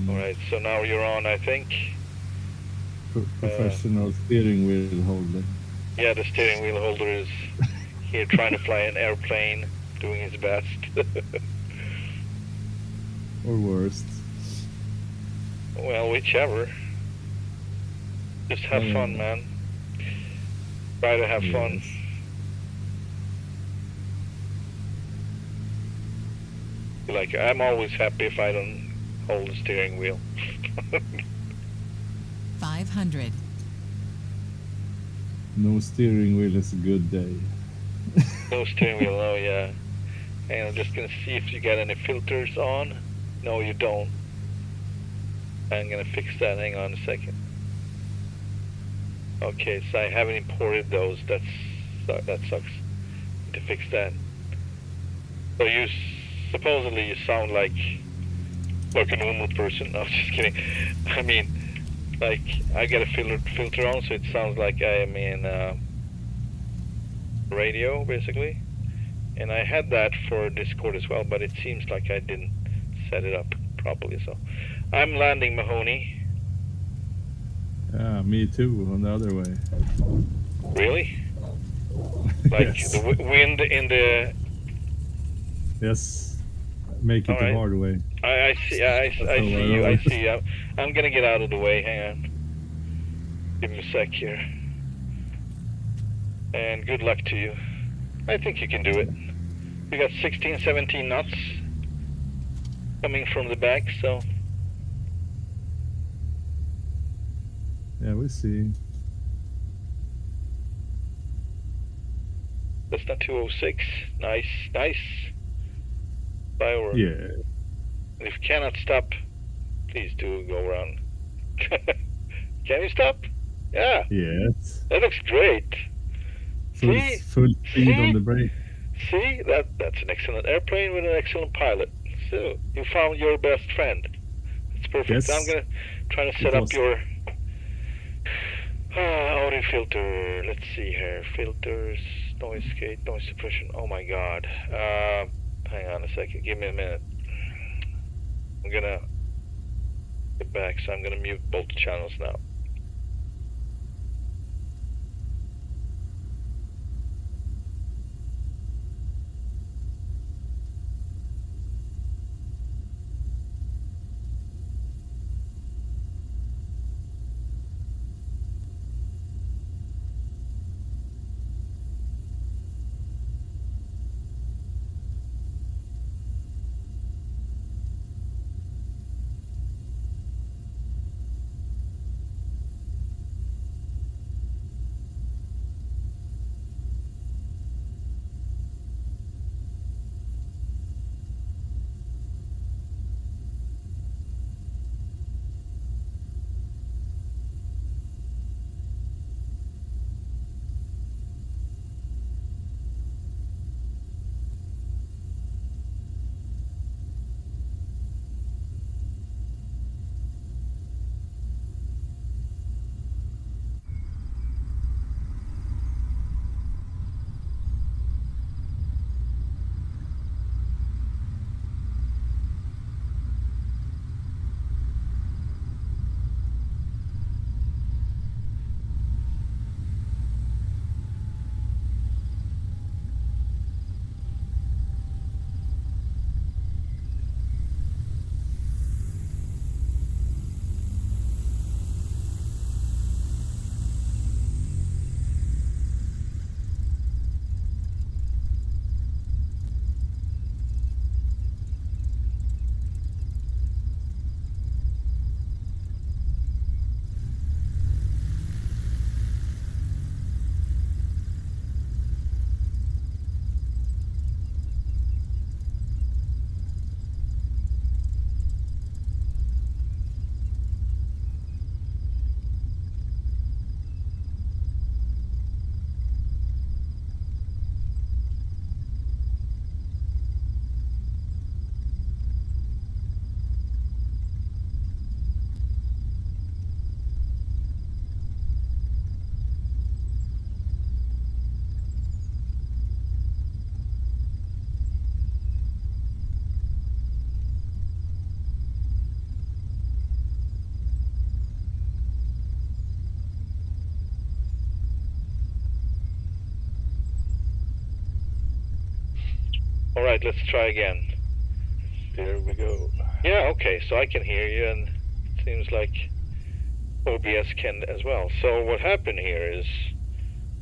Alright, so now you're on, I think. Professional steering wheel holder. Yeah, the steering wheel holder is here trying to fly an airplane, doing his best. Or worst. Well, whichever. Just have fun, man. Try to have fun. Yes. Like, I'm always happy if I don't hold the steering wheel. 500. No steering wheel is a good day. No steering wheel, oh yeah. And I'm just gonna see if you got any filters on. No, you don't. I'm gonna fix that. Hang on a second. Okay, so I haven't imported those. That sucks. To fix that. So you supposedly you sound like a normal person. No, I'm just kidding. I mean, like I got a filter on, so it sounds like I am in radio basically. And I had that for Discord as well, but it seems like I didn't set it up properly. So I'm landing Mahoney. Yeah, me too, on the other way. Really? Like Yes. the wind in the. Yes. Make it All the right. hard way. I see. I see you. I see you. I'm gonna get out of the way. Hang on. Give me a sec here. And good luck to you. I think you can do it. You got 16, 17 knots coming from the back, so Yeah, we see. that's not 206. Nice, nice. Firework. Yeah. If you cannot stop, please do go around. Can you stop? Yeah, Yes. that looks great. See? Full speed on the brake. See, that's an excellent airplane with an excellent pilot. So you found your best friend. That's perfect. Yes. I'm gonna try to set It up was. your audio filter. Let's see here. Filters, noise gate, noise suppression. Oh my God. Hang on a second. Give me a minute. I'm gonna get back, so I'm gonna mute both channels now. All right, let's try again. There we go. Yeah, okay, so I can hear you, and it seems like OBS can as well. So what happened here is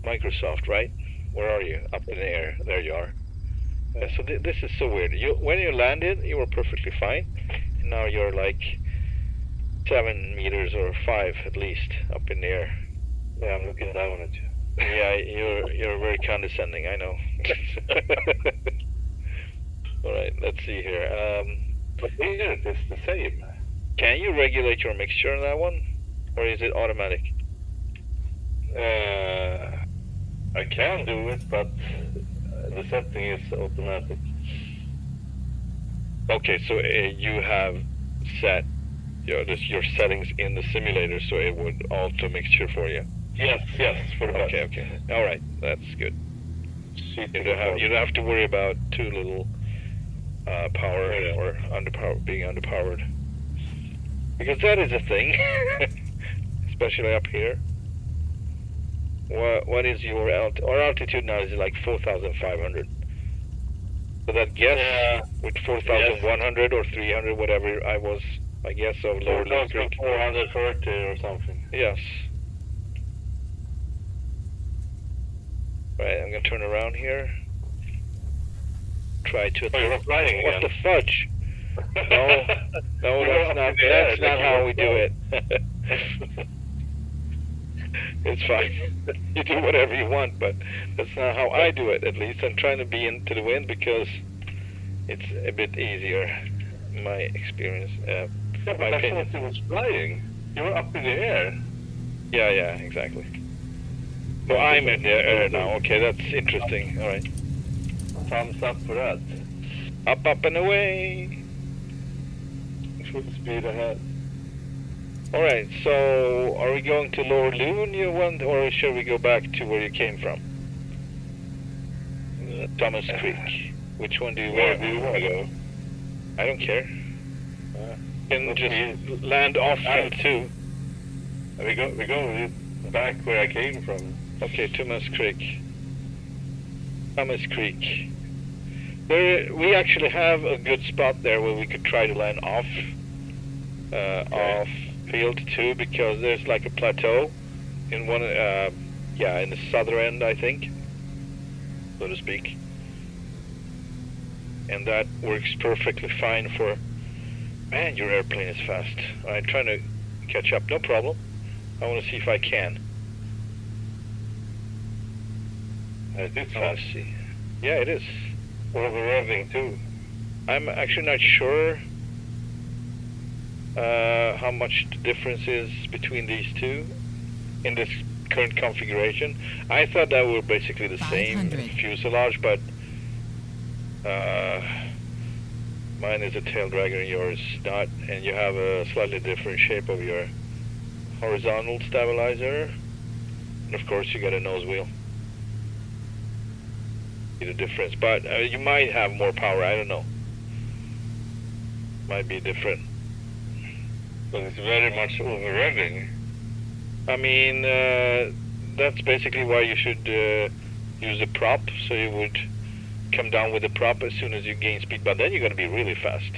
Microsoft, right? Where are you? Up in the air. There you are. So this is so weird. When you landed, you were perfectly fine. And now you're like 7 meters or 5 at least up in the air. Yeah, I'm looking down at you. Yeah, you're very condescending. I know. All right, let's see here. But here it is the same. Can you regulate your mixture on that one, or is it automatic? I can do it, but the setting is automatic. Okay, so you have set your settings in the simulator, so it would alter mixture for you. Yes, for the best. Okay. All right, that's good. You don't have to worry about too little power or being underpowered, because that is a thing, especially up here. What is your our altitude now? Is it like 4,500? So that guess with 4,100 or 300, whatever I guess of lower Creek. 430 or something. Yes. Right, I'm gonna turn around here. Try to. Oh, you're flying What again. the fudge? No, that's not how we do it. It's fine. You do whatever you want, but that's not how I do it. At least I'm trying to be into the wind because it's a bit easier. In my experience. Yeah, but my I opinion. thought you was flying. You were up in the air. Yeah, exactly. So I'm in the air now. Okay, that's interesting. All right. Thumbs up for that. Up and away. Full speed ahead. All right. So, are we going to Lower Loon, you want, or should we go back to where you came from? Thomas Creek. Which one do you Where want? do you want to go? I don't care. Can let's just land off field too. We go back where I came from. Okay, Thomas Creek. Thomas Creek. We actually have a good spot there where we could try to land off field too, because there's like a plateau in one, in the southern end, I think, so to speak, and that works perfectly fine for. Man, your airplane is fast. I'm trying to catch up. No problem. I want to see if I can. It is I want fast. to see. Yeah, it is. Over revving too. I'm actually not sure how much the difference is between these two in this current configuration. I thought that were basically the same 500. fuselage, but mine is a tail dragger and yours not, and you have a slightly different shape of your horizontal stabilizer, and of course you got a nose wheel. See the difference, but you might have more power. I don't know. Might be different. But it's very much over revving. I mean, that's basically why you should use a prop, so you would come down with the prop as soon as you gain speed, but then you're going to be really fast.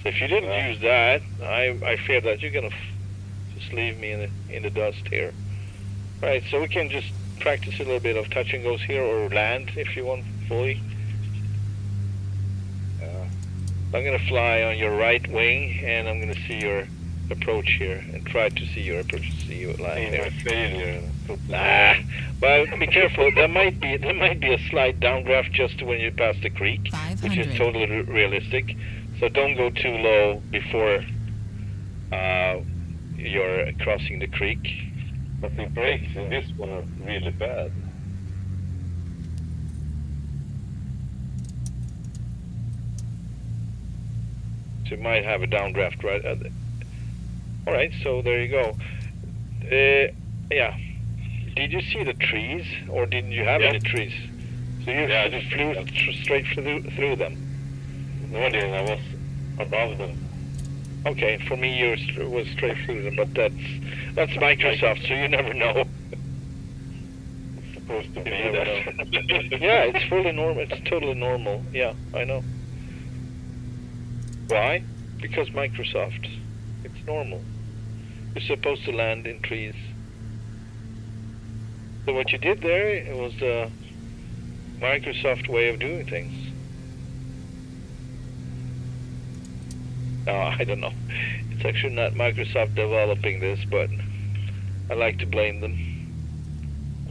So if you didn't use that, I fear that you're going to just leave me in the dust here. Right, so we can just practice a little bit of touch and goes here, or land if you want fully. I'm going to fly on your right wing, and I'm going to see your approach here, and try to see your approach, see you land there. Failure. But be careful. There might be a slight downdraft just when you pass the creek, which is 500. totally realistic. So don't go too low before you're crossing the creek. But the brakes in this one are really bad. So you might have a downdraft right at it. All right, so there you go. Yeah. Did you see the trees, or didn't you have any trees? So you just flew straight through them. No, I didn't. I was above them. Okay, for me you was straight through them, but that's Microsoft, so you never know. It's supposed to be You never that. Yeah, it's fully normal. It's totally normal. Yeah, I know. Why? Because Microsoft. It's normal. You're supposed to land in trees. So what you did there, it was the Microsoft way of doing things. No, I don't know. It's actually not Microsoft developing this, but I like to blame them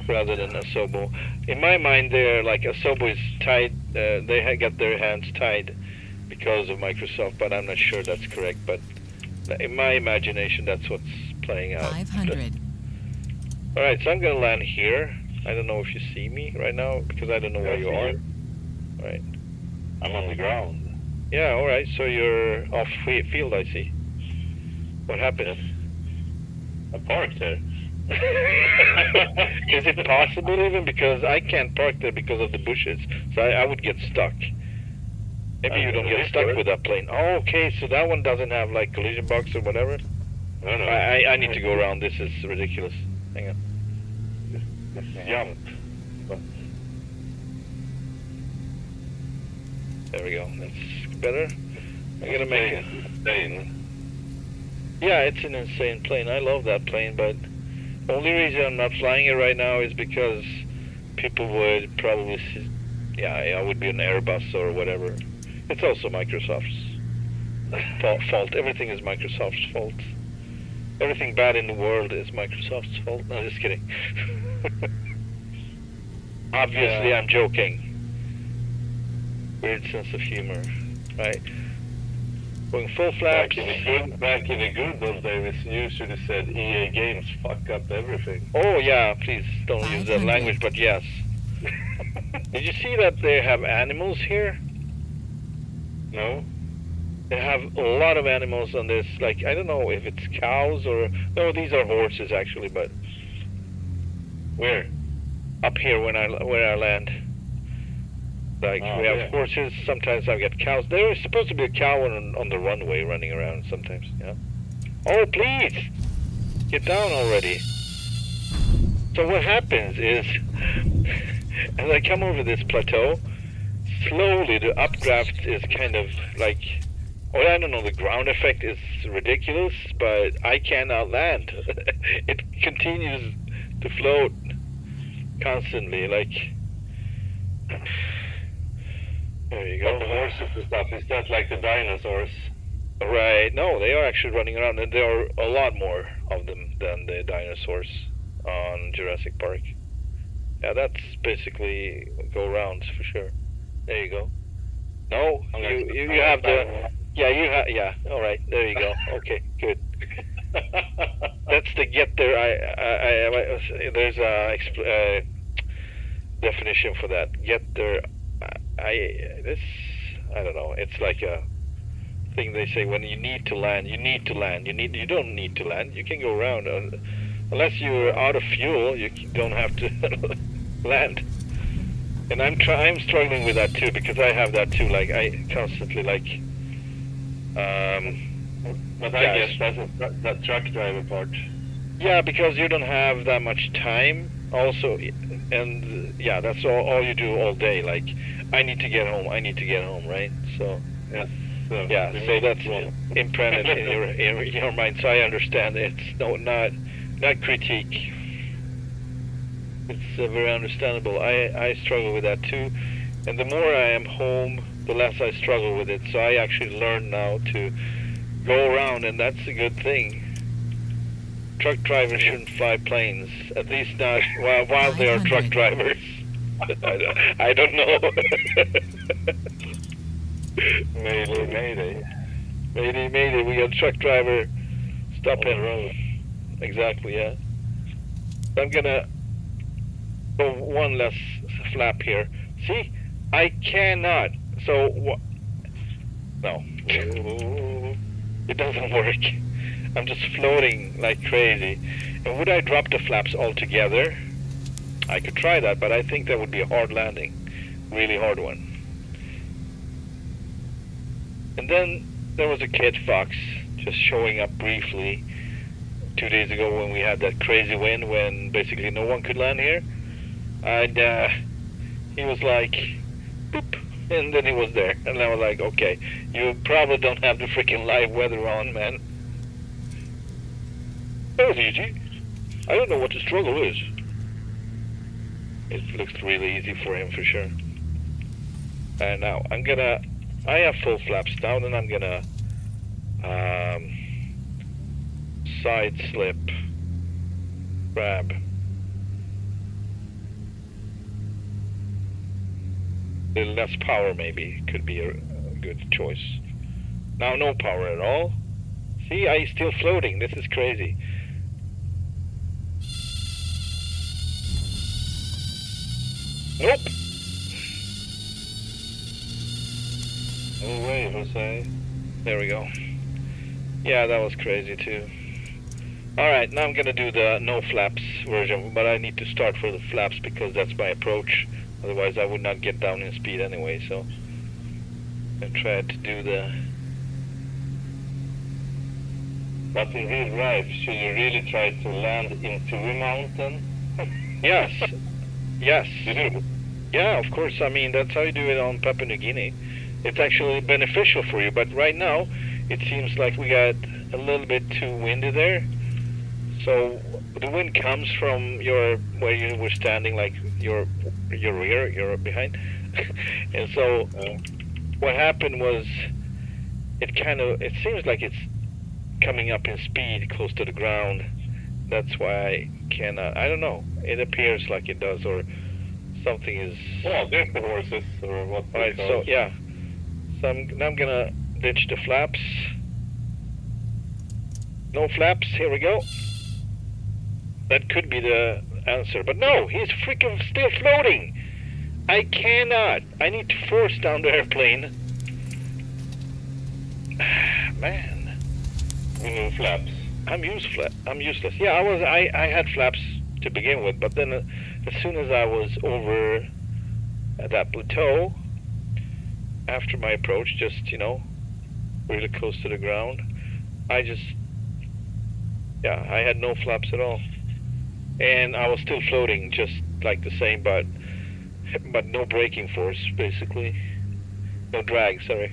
rather than Asobo. In my mind, they're like Asobo is tied. They got their hands tied because of Microsoft, but I'm not sure that's correct. But in my imagination, that's what's playing out. 500. All right, so I'm gonna land here. I don't know if you see me right now because I don't know where you are. All right. I'm on the ground. Yeah. All right. So you're off field. I see. What happened? I parked there. Is it possible even? Because I can't park there because of the bushes, so I would get stuck. Maybe you don't get stuck with that plane. Oh, okay, so that one doesn't have like collision box or whatever? No. I need to go around. This is ridiculous. Hang on. Just jump. But There we go. That's better. I'm gonna make it. insane. Yeah, it's an insane plane. I love that plane, but the only reason I'm not flying it right now is because people would probably see, I would be an Airbus or whatever. It's also Microsoft's fault. Everything is Microsoft's fault. Everything bad in the world is Microsoft's fault. No, just kidding. Obviously, Yeah. I'm joking. Weird sense of humor, right? Going full flaps. Back in the good old days, you should have said EA Games fuck up everything. Oh yeah, please don't use that 500. language, but yes. Did you see that they have animals here? No? They have a lot of animals on this, like, I don't know if it's cows or, no, these are horses actually, but Where? up here where I land. Like, Oh, we have yeah. horses, sometimes I get cows. There's supposed to be a cow on the runway running around sometimes, yeah. Oh, please! Get down already. So what happens is, as I come over this plateau, slowly the updraft is kind of like, I don't know, the ground effect is ridiculous, but I cannot land. It continues to float constantly, like, there you But the go. horses and stuff, is that like the dinosaurs? Right, no, they are actually running around, and there are a lot more of them than the dinosaurs on Jurassic Park. Yeah, that's basically go rounds for sure. There you go. No, you have the, yeah, all right, there you go. Okay, good. That's the get there. There's a definition for that. Get there. I don't know. It's like a thing they say when you need to land. You need to land. You don't need to land. You can go around. Unless you're out of fuel, you don't have to land. And I'm struggling with that too because I have that too. Like I constantly like. But I guess that's that truck driver part. Yeah, because you don't have that much time. Also, and yeah, that's all you do all day. Like, I need to get home. I need to get home, right? So Yes. yeah, so that's imprinted in your mind. So I understand. It's not critique. It's very understandable. I struggle with that too, and the more I am home, the less I struggle with it. So I actually learn now to go around, and that's a good thing. Truck drivers shouldn't fly planes, at least not while they are truck 500. drivers. I don't know. Mayday. Mayday, we got a truck driver. Stop On the him. road. Exactly, yeah. I'm gonna go one less flap here. See, I cannot. So no, it doesn't work. I'm just floating like crazy. And would I drop the flaps altogether? I could try that, but I think that would be a hard landing. Really hard one. And then there was a kid fox just showing up briefly 2 days ago when we had that crazy wind when basically no one could land here. And he was like, boop, and then he was there. And I was like, okay, you probably don't have the freaking live weather on, man. That was easy. I don't know what the struggle is. It looks really easy for him for sure. And now I have full flaps down, and I'm gonna side slip, grab. A little less power maybe could be a good choice. Now no power at all. See, I'm still floating. This is crazy. Nope. No way, Jose. There we go. Yeah, that was crazy too. Alright, now I'm gonna do the no flaps version, but I need to start for the flaps because that's my approach. Otherwise I would not get down in speed anyway, so I tried to do the... But in real life, should you really try to land into a mountain? Yes. Yes. You do? Yeah, of course. I mean, that's how you do it on Papua New Guinea. It's actually beneficial for you, but right now it seems like we got a little bit too windy there. So the wind comes from where you were standing, like your rear, you're behind. And so what happened was it seems like it's coming up in speed close to the ground. That's why I cannot, I don't know, it appears like it does, or something is... Oh, there's the horses, or what? Right, so yeah. So now I'm gonna ditch the flaps. No flaps, here we go. That could be the answer, but no, he's freaking still floating. I cannot. I need to force down the airplane. Man. You know flaps. I'm useless. Yeah, I had flaps to begin with, but then as soon as I was over at that plateau, after my approach, just, really close to the ground, I had no flaps at all. And I was still floating, just like the same, but no braking force, basically. No drag, sorry.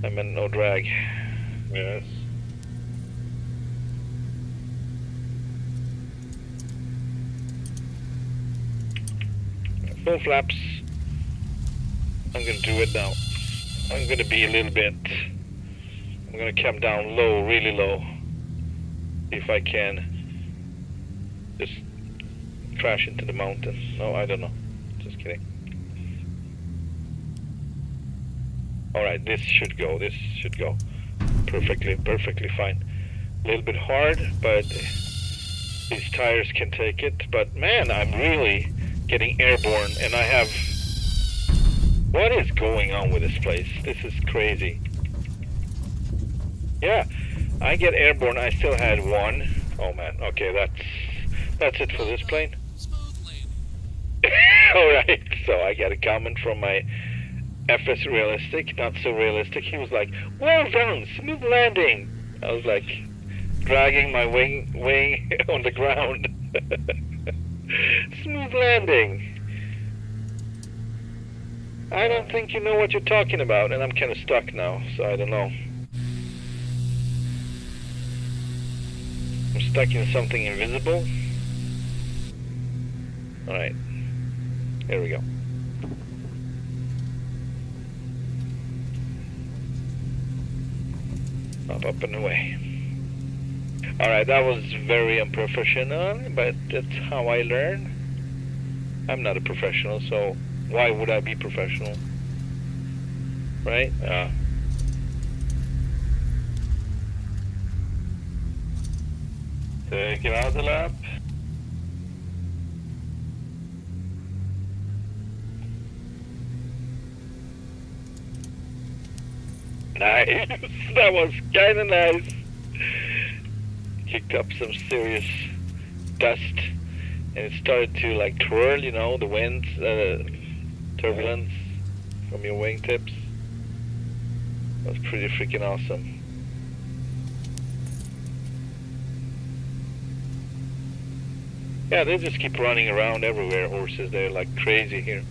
I meant no drag. Yes. No flaps. I'm gonna do it now. I'm gonna be a little bit... I'm gonna come down low, really low. If I can. Just crash into the mountain. No, I don't know. Just kidding. Alright, this should go. Perfectly fine. A little bit hard, but these tires can take it. But man, I'm really getting airborne, and I have... What is going on with this place? This is crazy. Yeah, I get airborne. I still had one. Oh man, okay, that's it for this plane. Smooth landing. Alright, so I got a comment from my FS realistic, not so realistic. He was like, well done, smooth landing. I was like, dragging my wing on the ground. Smooth landing. I don't think you know what you're talking about, and I'm kind of stuck now, so I don't know. I'm stuck in something invisible. Alright, here we go. Up and away. Alright, that was very unprofessional, but that's how I learn. I'm not a professional, so why would I be professional? Right? Take another lap. Nice. That was kind of nice. Kicked up some serious dust, and it started to like twirl, the wind, turbulence from your wingtips. That was pretty freaking awesome. Yeah, they just keep running around everywhere, horses. They're like crazy here.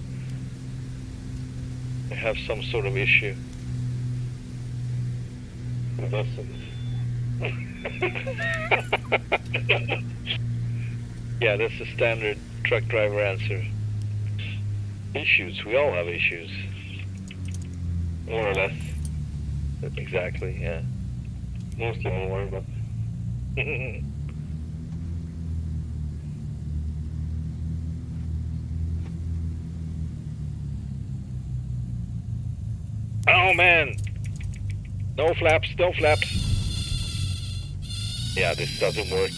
They have some sort of issue. It doesn't. Yeah, that's the standard truck driver answer. Issues. We all have issues. More or less. Exactly, yeah. Mostly more, but Oh man! No flaps, no flaps. Yeah, this doesn't work.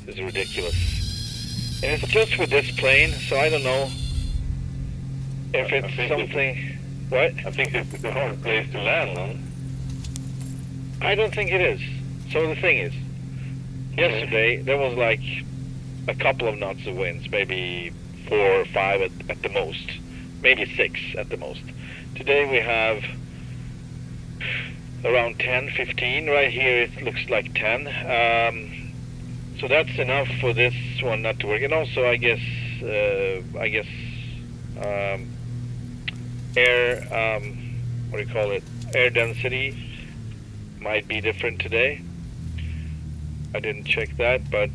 This is ridiculous. And it's just with this plane, so I don't know if I it's think something. What? I think this is a hard place to land on. I don't think it is. So the thing is, yesterday there was like a couple of knots of winds, maybe 4 or 5 at the most, maybe 6 at the most. Today we have around 10, 15. Right here it looks like 10. So that's enough for this one not to work. And also I guess air, what do you call it? Air density might be different today. I didn't check that, but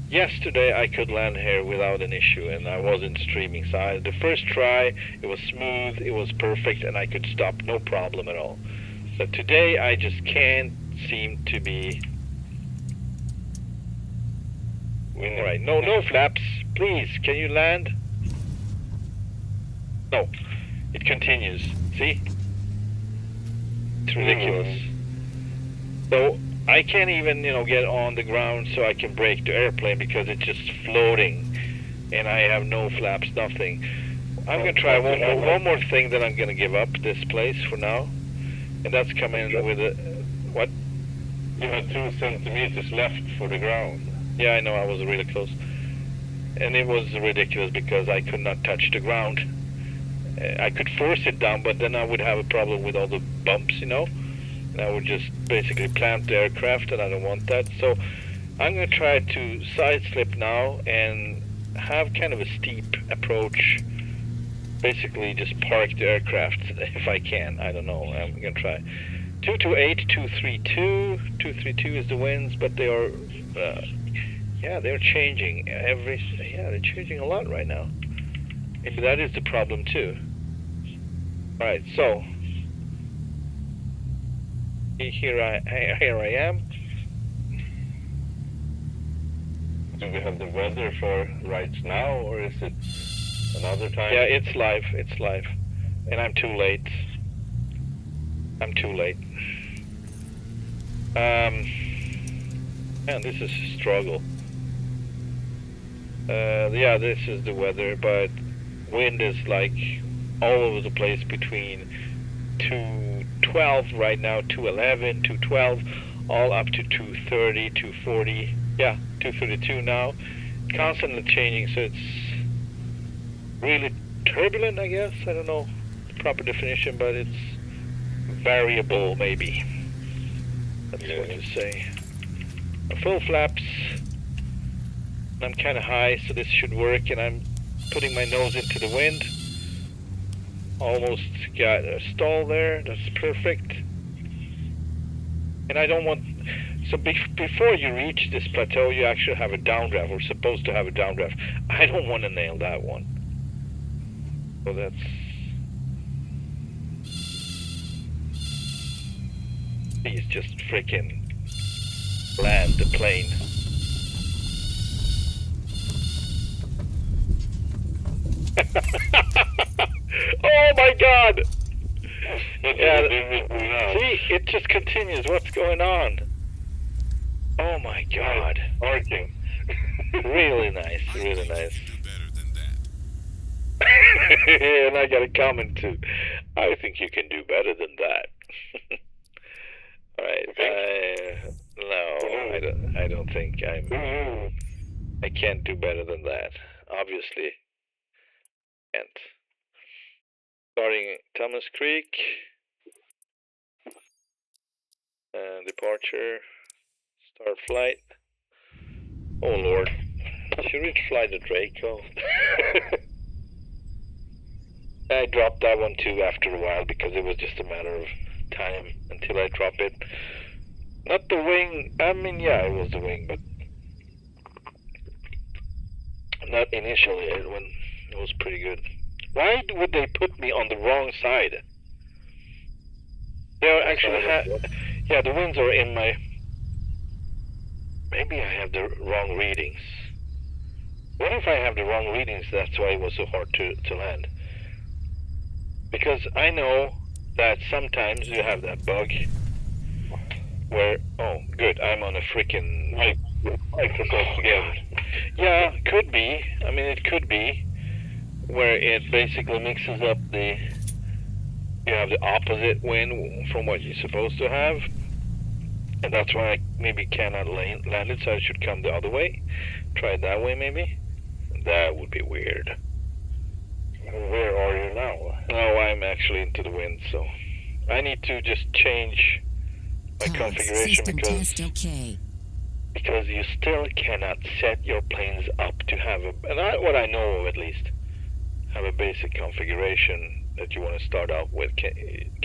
yesterday I could land here without an issue, and I wasn't streaming. So the first try, it was smooth, it was perfect, and I could stop, no problem at all. So today I just can't seem to be. All right, no flaps, please. Can you land? No, it continues. See? It's ridiculous. So I can't even, get on the ground so I can brake the airplane because it's just floating, and I have no flaps, nothing. I'm gonna try one more thing, then I'm gonna give up this place for now, and that's coming with a what? You had 2 centimeters left for the ground. Yeah, I know, I was really close, and it was ridiculous because I could not touch the ground. I could force it down, but then I would have a problem with all the bumps, and I would just basically plant the aircraft, and I don't want that. So I'm going to try to side slip now and have kind of a steep approach, basically just park the aircraft if I can. I don't know, I'm going to try. 228, 232, 232 is the winds, but they are, they're changing they're changing a lot right now. Maybe that is the problem too. Alright, so here I am. Do we have the weather for right now, or is it another time? Yeah, it's live, and I'm too late. Man, this is a struggle. Yeah, this is the weather, but wind is like all over the place between 212 right now, 211, 212, all up to 230, 240, yeah, 232 now. Constantly changing, so it's really turbulent, I guess. I don't know the proper definition, but it's variable, maybe. That's what you say. Full flaps. I'm kind of high, so this should work, and I'm putting my nose into the wind. Almost got a stall there. That's perfect. And I don't want. So before you reach this plateau, you actually have a downdraft. We're supposed to have a downdraft. I don't want to nail that one. So that's. Please just freaking land the plane. Oh my God! Yeah, see, it just continues. What's going on? Oh my God! Arcing. Really nice, really nice. Do better than that. And I got a comment too. I think you can do better than that. All right. No, I don't think I can't do better than that. Obviously, can't. Starting Thomas Creek. Departure. Start flight. Oh Lord. Should we fly the Draco? I dropped that one too after a while because it was just a matter of time until I drop it. Not the wing. I mean, yeah, it was the wing, but not initially. When it was pretty good. Why would they put me on the wrong side? They actually yeah, the winds are in my. Maybe I have the wrong readings. What if I have the wrong readings? That's why it was so hard to land. Because I know that sometimes you have that bug where, oh, good, I'm on a freaking Microsoft again. Yeah, could be. I mean, it could be where it basically mixes up the. You have the opposite wind from what you're supposed to have, and that's why I maybe cannot land it. So I should come the other way. Try it that way, maybe. That would be weird. Where are you now? No, I'm actually into the wind, so I need to just change my Togs, configuration system test okay. because you still cannot set your planes up to have what I know of at least, have a basic configuration that you want to start out with. Can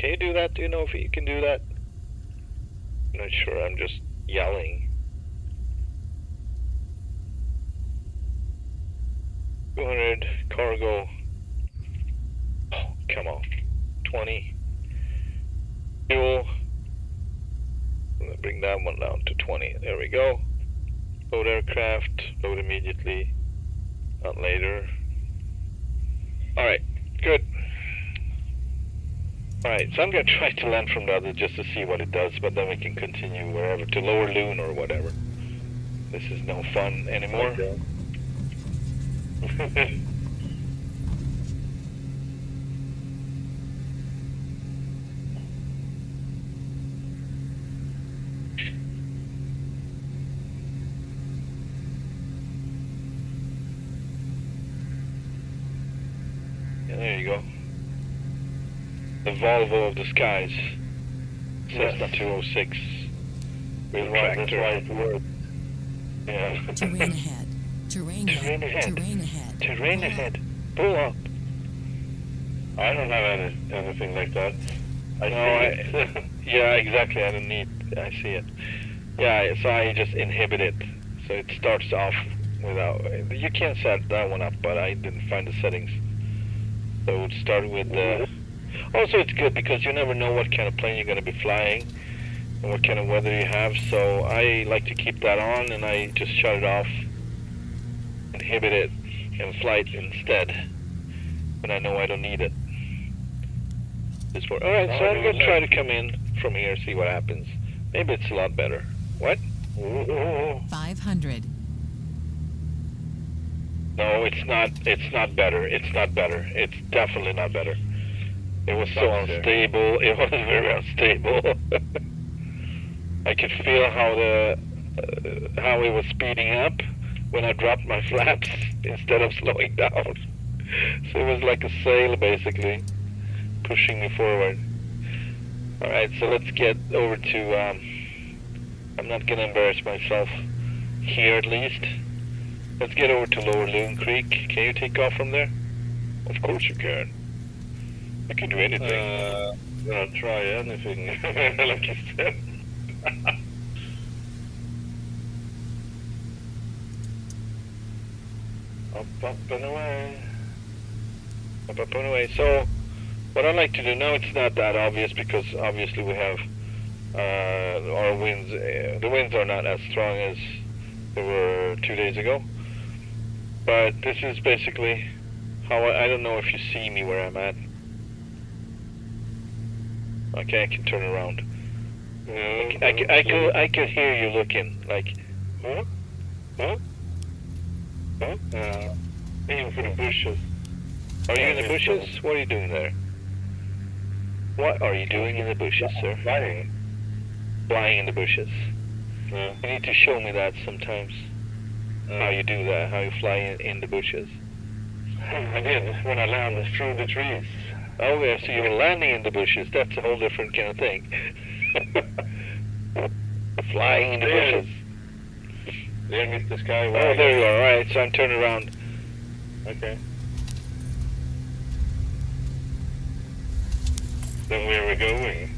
you do that? Do you know if you can do that? I'm not sure. I'm just yelling. 200 cargo. Oh, come on. 20. Fuel. I'm gonna bring that one down to 20. There we go. Load aircraft. Load immediately. Not later. Alright. Good. Alright, so I'm gonna try to land from the other just to see what it does, but then we can continue wherever, to lower loon or whatever. This is no fun anymore. Okay. Yeah, there you go. The Volvo of the skies. Cessna 206. Real tractor. That's why it works. Yeah. Terrain ahead. Terrain ahead. Terrain ahead. Terrain ahead. Pull up. I don't have anything like that. Yeah, exactly. I don't need. I see it. Yeah, so I just inhibit it. So it starts off without. You can set that one up, but I didn't find the settings. So it would start with. Also, it's good because you never know what kind of plane you're going to be flying and what kind of weather you have. So I like to keep that on, and I just shut it off, inhibit it, and fly it instead when I know I don't need it. All right, so I'm going to try to come in from here, see what happens. Maybe it's a lot better. What? 500. No, it's not. It's not better. It's not better. It's definitely not better. It was so unstable. It was very unstable. I could feel how it was speeding up when I dropped my flaps instead of slowing down. So it was like a sail basically, pushing me forward. All right, so let's get over to. I'm not gonna embarrass myself here at least. Let's get over to Lower Loon Creek. Can you take off from there? Of course you can. You can do anything. I'll try anything, like you said. Up and away. Up and away. So, what I like to do now, it's not that obvious because obviously we have our winds. The winds are not as strong as they were 2 days ago. But this is basically how I don't know if you see me where I'm at. Okay, I can turn around. I could hear you looking like. Huh? Huh? Huh? Aim for the bushes. Are you in the bushes? What are you doing there? What are you doing in the bushes, sir? Flying. Flying in the bushes. Yeah. You need to show me that sometimes. How you do that? How you fly in the bushes? I did when I landed through the trees. Oh yeah, so you were landing in the bushes. That's a whole different kind of thing. Flying in the bushes. There, Mr. Sky. Oh, there you are. All right, so I'm turning around. Okay. Then where are we going?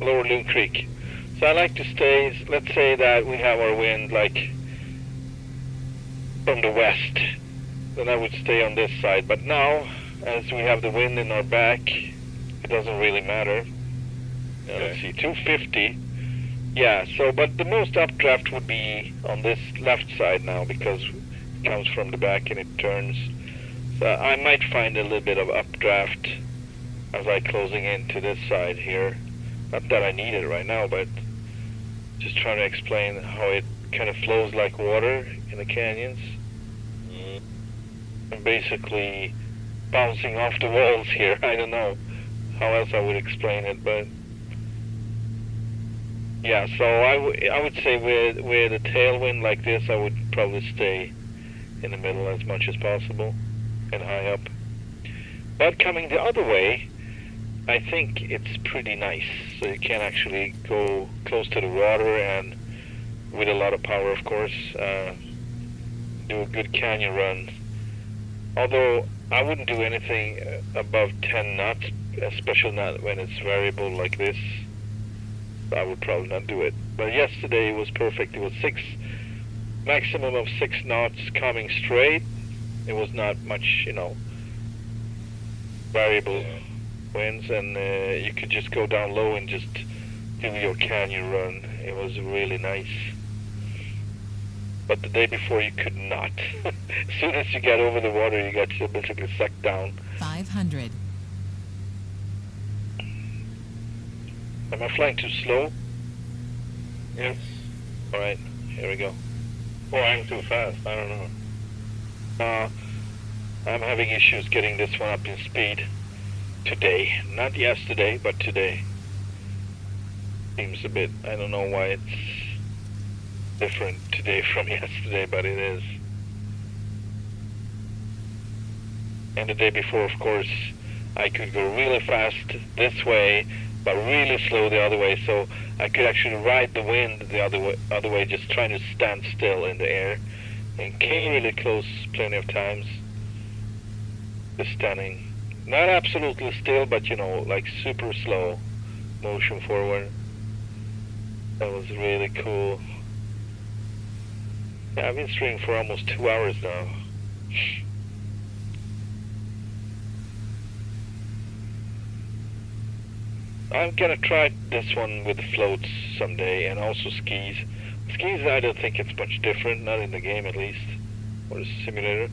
Lower Loon Creek. So I like to stay, let's say that we have our wind like from the west, then I would stay on this side. But now, as we have the wind in our back, it doesn't really matter. Let's see, 250. Yeah, so, but the most updraft would be on this left side now because it comes from the back and it turns. So I might find a little bit of updraft as I closing into this side here. Not that I need it right now, but just trying to explain how it kind of flows like water in the canyons. And basically bouncing off the walls here. I don't know how else I would explain it, but yeah, so I would say with a tailwind like this, I would probably stay in the middle as much as possible and high up. But coming the other way, I think it's pretty nice. So you can actually go close to the water and with a lot of power, of course, do a good canyon run. Although I wouldn't do anything above 10 knots, especially not when it's variable like this. I would probably not do it. But yesterday it was perfect. It was maximum of 6 knots coming straight. It was not much, variable winds, and you could just go down low and just do your canyon run. It was really nice. But the day before you could not. As soon as you got over the water, you got basically sucked down. 500. Am I flying too slow? Yes. Alright, here we go. Or I'm too fast, I don't know. I'm having issues getting this one up in speed today. Not yesterday, but today. Seems a bit, I don't know why it's different today from yesterday, but it is. And the day before, of course, I could go really fast this way, but really slow the other way, so I could actually ride the wind the other way, just trying to stand still in the air, and came really close plenty of times. Just standing, not absolutely still, but like super slow motion forward. That was really cool. Yeah, I've been streaming for almost 2 hours now. I'm gonna try this one with the floats someday, and also skis. Skis, I don't think it's much different, not in the game at least, or the simulator.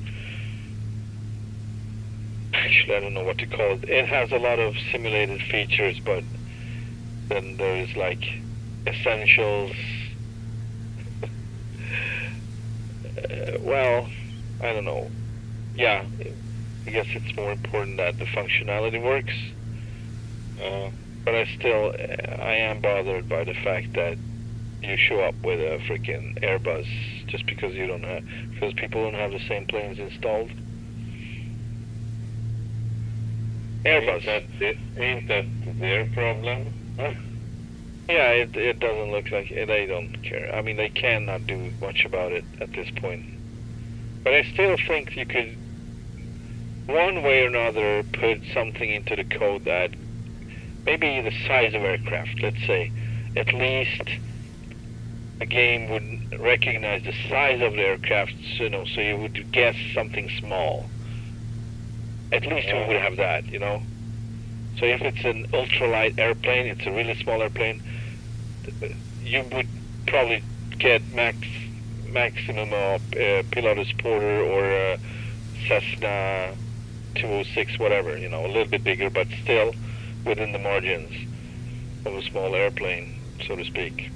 Actually, I don't know what to call it. It has a lot of simulated features, but then there's like essentials. Well, I don't know. Yeah, I guess it's more important that the functionality works. But I am bothered by the fact that you show up with a freaking Airbus just because because people don't have the same planes installed. Airbus. Ain't that their problem? Huh? Yeah, it doesn't look like they don't care. I mean, they cannot do much about it at this point. But I still think you could, one way or another, put something into the code that maybe the size of aircraft, let's say, at least a game would recognize the size of the aircraft, so you would guess something small. At least we would have that, So if it's an ultralight airplane, it's a really small airplane, you would probably get maximum of Pilatus Porter or Cessna 206, whatever, a little bit bigger, but still within the margins of a small airplane, so to speak.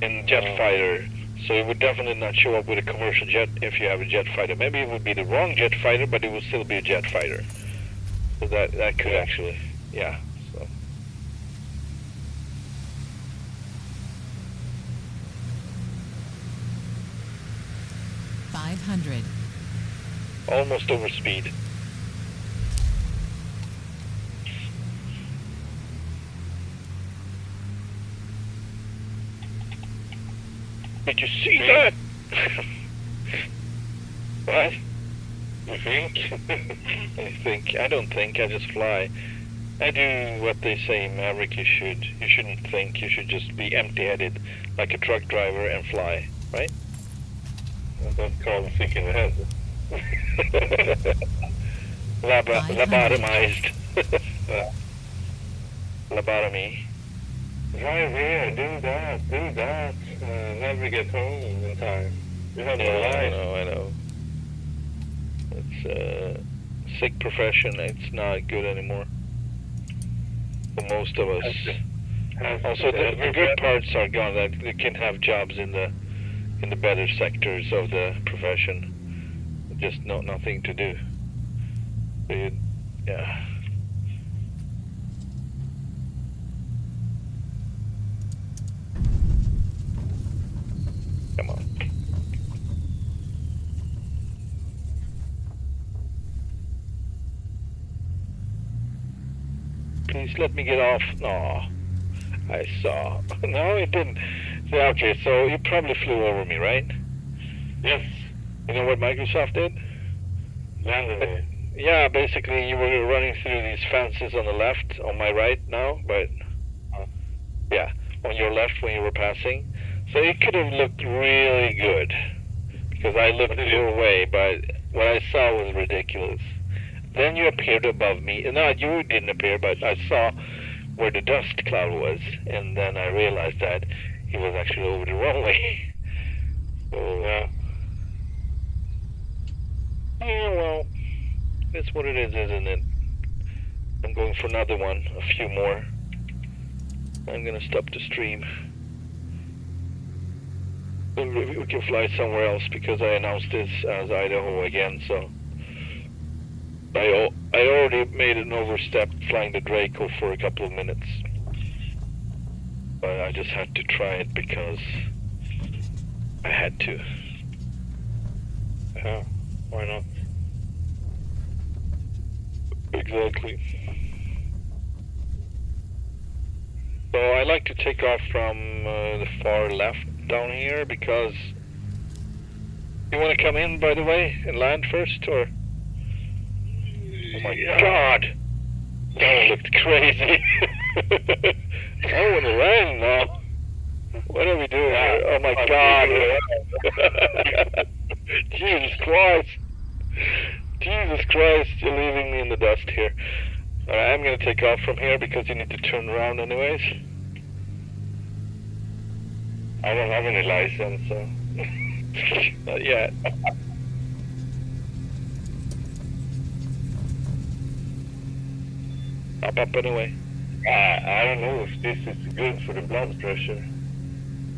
And jet fighter, so it would definitely not show up with a commercial jet if you have a jet fighter. Maybe it would be the wrong jet fighter, but it would still be a jet fighter. So that could actually, yeah. So. $500. Almost over speed. Did you see that? What? You think? I don't think, I just fly. I do what they say, Maverick. You shouldn't think. You should just be empty-headed, like a truck driver, and fly, right? Don't call them sick in the head. Lobotomized. Lobotomy. Drive here, do that. Never get home in time. You have no life. I know. It's a sick profession. It's not good anymore for most of us. Also, the good parts are gone. That they can have jobs in the better sectors of the profession. Just nothing to do. Yeah. Come on. Please let me get off. No, I saw. No, it didn't. Yeah, okay, so you probably flew over me, right? Yes, You know what Microsoft did? landed me. Yeah, basically you were running through these fences on the left, on my right now, but yeah, on your left when you were passing. So it could have looked really good because I looked your way, but what I saw was ridiculous. Then you appeared above me. No, you didn't appear, but I saw where the dust cloud was, and then I realized that he was actually over the wrong way. So, yeah, well, that's what it is, isn't it? I'm going for another one, a few more. I'm gonna stop the stream. We can fly somewhere else because I announced this as Idaho again, so I already made an overstep flying the Draco for a couple of minutes. But I just had to try it because I had to. Yeah, why not? Exactly. So I like to take off from the far left down here because you want to come in, by the way, and land first, or? Oh my God! That looked crazy. I want to land now. What are we doing here? Oh my God! Jesus Christ! Jesus Christ! You're leaving me in the dust here. Alright, I'm gonna take off from here because you need to turn around anyways. I don't have any license, so. Not yet. Hop up anyway. I don't know if this is good for the blood pressure.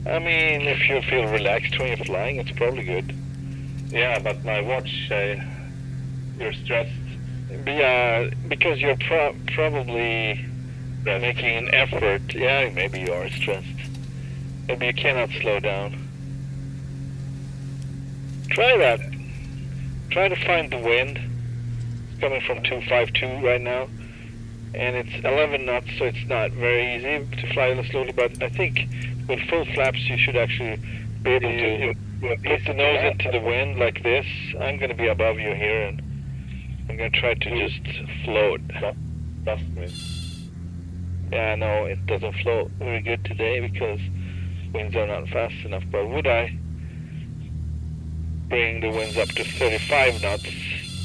I mean, if you feel relaxed when you're flying, it's probably good. Yeah, but my watch, you're stressed. Yeah, because you're probably making an effort. Yeah, maybe you are stressed. Maybe you cannot slow down. Try that. Try to find the wind. It's coming from 252 right now. And it's 11 knots, so it's not very easy to fly slowly, but I think with full flaps you should actually be able to put the nose into the wind like this. I'm going to be above you here, and I'm going to try to just float. Trust me. Yeah, no, it doesn't float very good today because winds are not fast enough, but would I bring the winds up to 35 knots?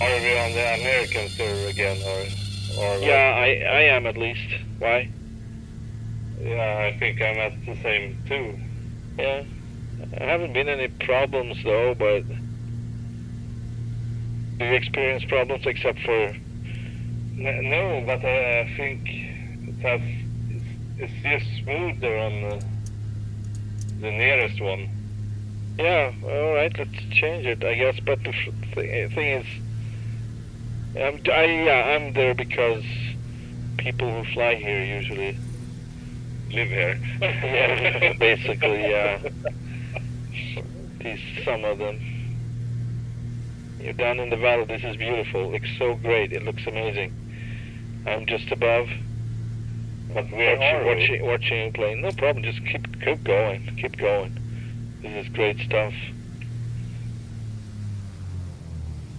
Are we on the American server again, or Yeah, I am at least. Why? Yeah, I think I'm at the same too. Yeah, I haven't been any problems though, but do you experience problems except for? No, but I think it's just smoother on the nearest one. Yeah, all right, let's change it, I guess. But the thing is, I'm there because people who fly here usually Live here. yeah, basically, yeah. Some of them. You're down in the valley. This is beautiful. It's so great. It looks amazing. I'm just above. But where are we? Watching a plane. No problem. Just keep going. Keep going. This is great stuff.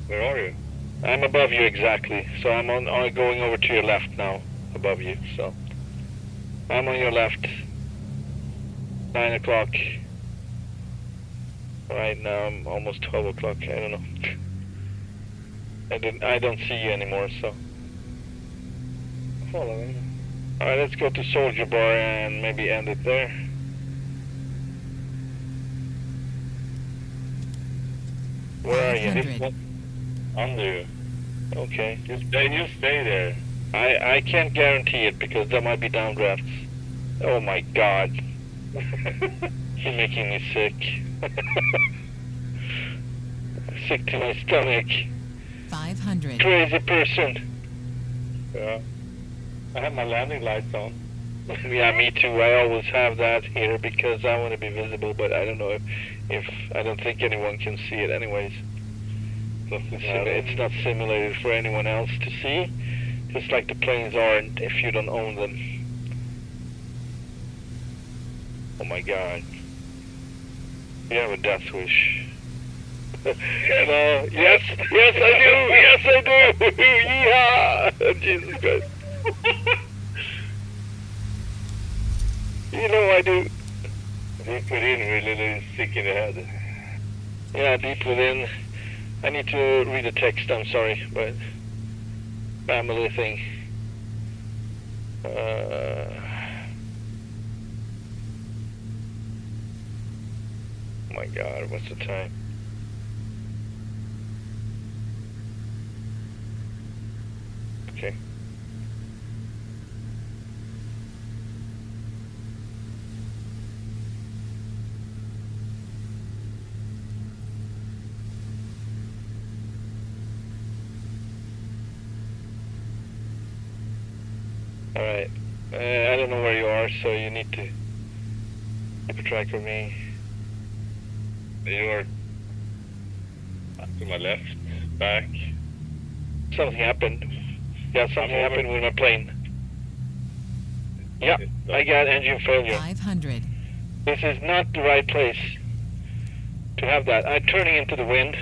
Where are you? I'm above you exactly. So I'm going over to your left now. above you, so I'm on your left. 9 o'clock. Right now I'm almost 12 o'clock. I don't know. I don't see you anymore, so Following. all right. Let's go to Soldier Bar and maybe end it there. Where are you? 500. Under you. Okay. You stay there. I can't guarantee it because there might be downdrafts. Oh my God. You're making me sick. Sick to my stomach. 500. Crazy person. Yeah. I have my landing lights on. Yeah, me too. I always have that here because I want to be visible, but I don't know if I don't think anyone can see it anyways. It's not simulated for anyone else to see, just like the planes aren't if you don't own them. Oh my God. You have a death wish. Hello. Yes, yes I do. Yes I do. Yeehaw! Jesus Christ. You know I do. Deep within, really sick in the head. Yeah, deep within. I need to read a text, I'm sorry, but family thing. Oh my God, what's the time? Okay. All right. I don't know where you are, so you need to keep a track of me. You're to my left, back. Something happened. Yeah, something happened with my plane. Yeah, I got engine failure. 500. This is not the right place to have that. I'm turning into the wind.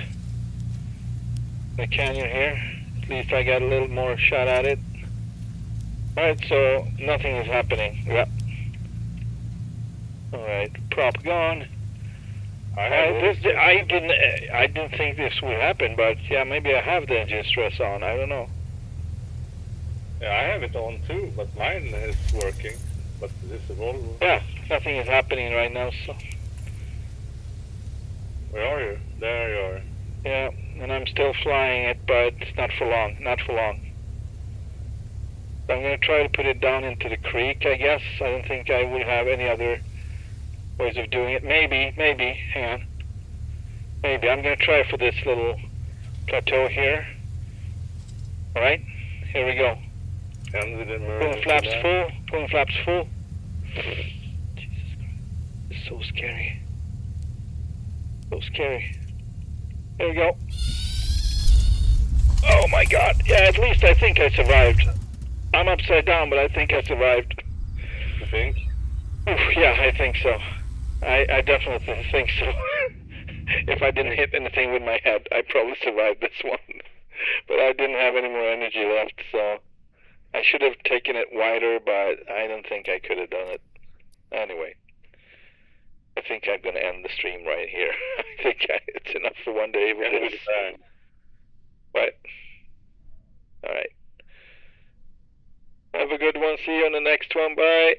The canyon here. At least I got a little more shot at it. Alright, so nothing is happening. Yep. Alright, prop gone. I didn't think this would happen, but yeah, maybe I have the engine stress on. I don't know. Yeah, I have it on too, but mine is working. But this is all. Yeah, nothing is happening right now, so. Where are you? There you are. Yeah, and I'm still flying it, but not for long. Not for long. I'm going to try to put it down into the creek, I guess. I don't think I will have any other ways of doing it. Maybe, hang on. Maybe. I'm going to try for this little plateau here. Alright, here we go. Pulling flaps full, pulling flaps full. Jesus Christ. It's so scary. So scary. There we go. Oh my God. Yeah, at least I think I survived. I'm upside down, but I think I survived. You think? Oof, yeah, I think so. I definitely think so. If I didn't hit anything with my head, I probably survived this one. But I didn't have any more energy left, so I should have taken it wider, but I don't think I could have done it. Anyway, I think I'm going to end the stream right here. I think it's enough for one day with this. Right. All right. Have a good one. See you on the next one. Bye.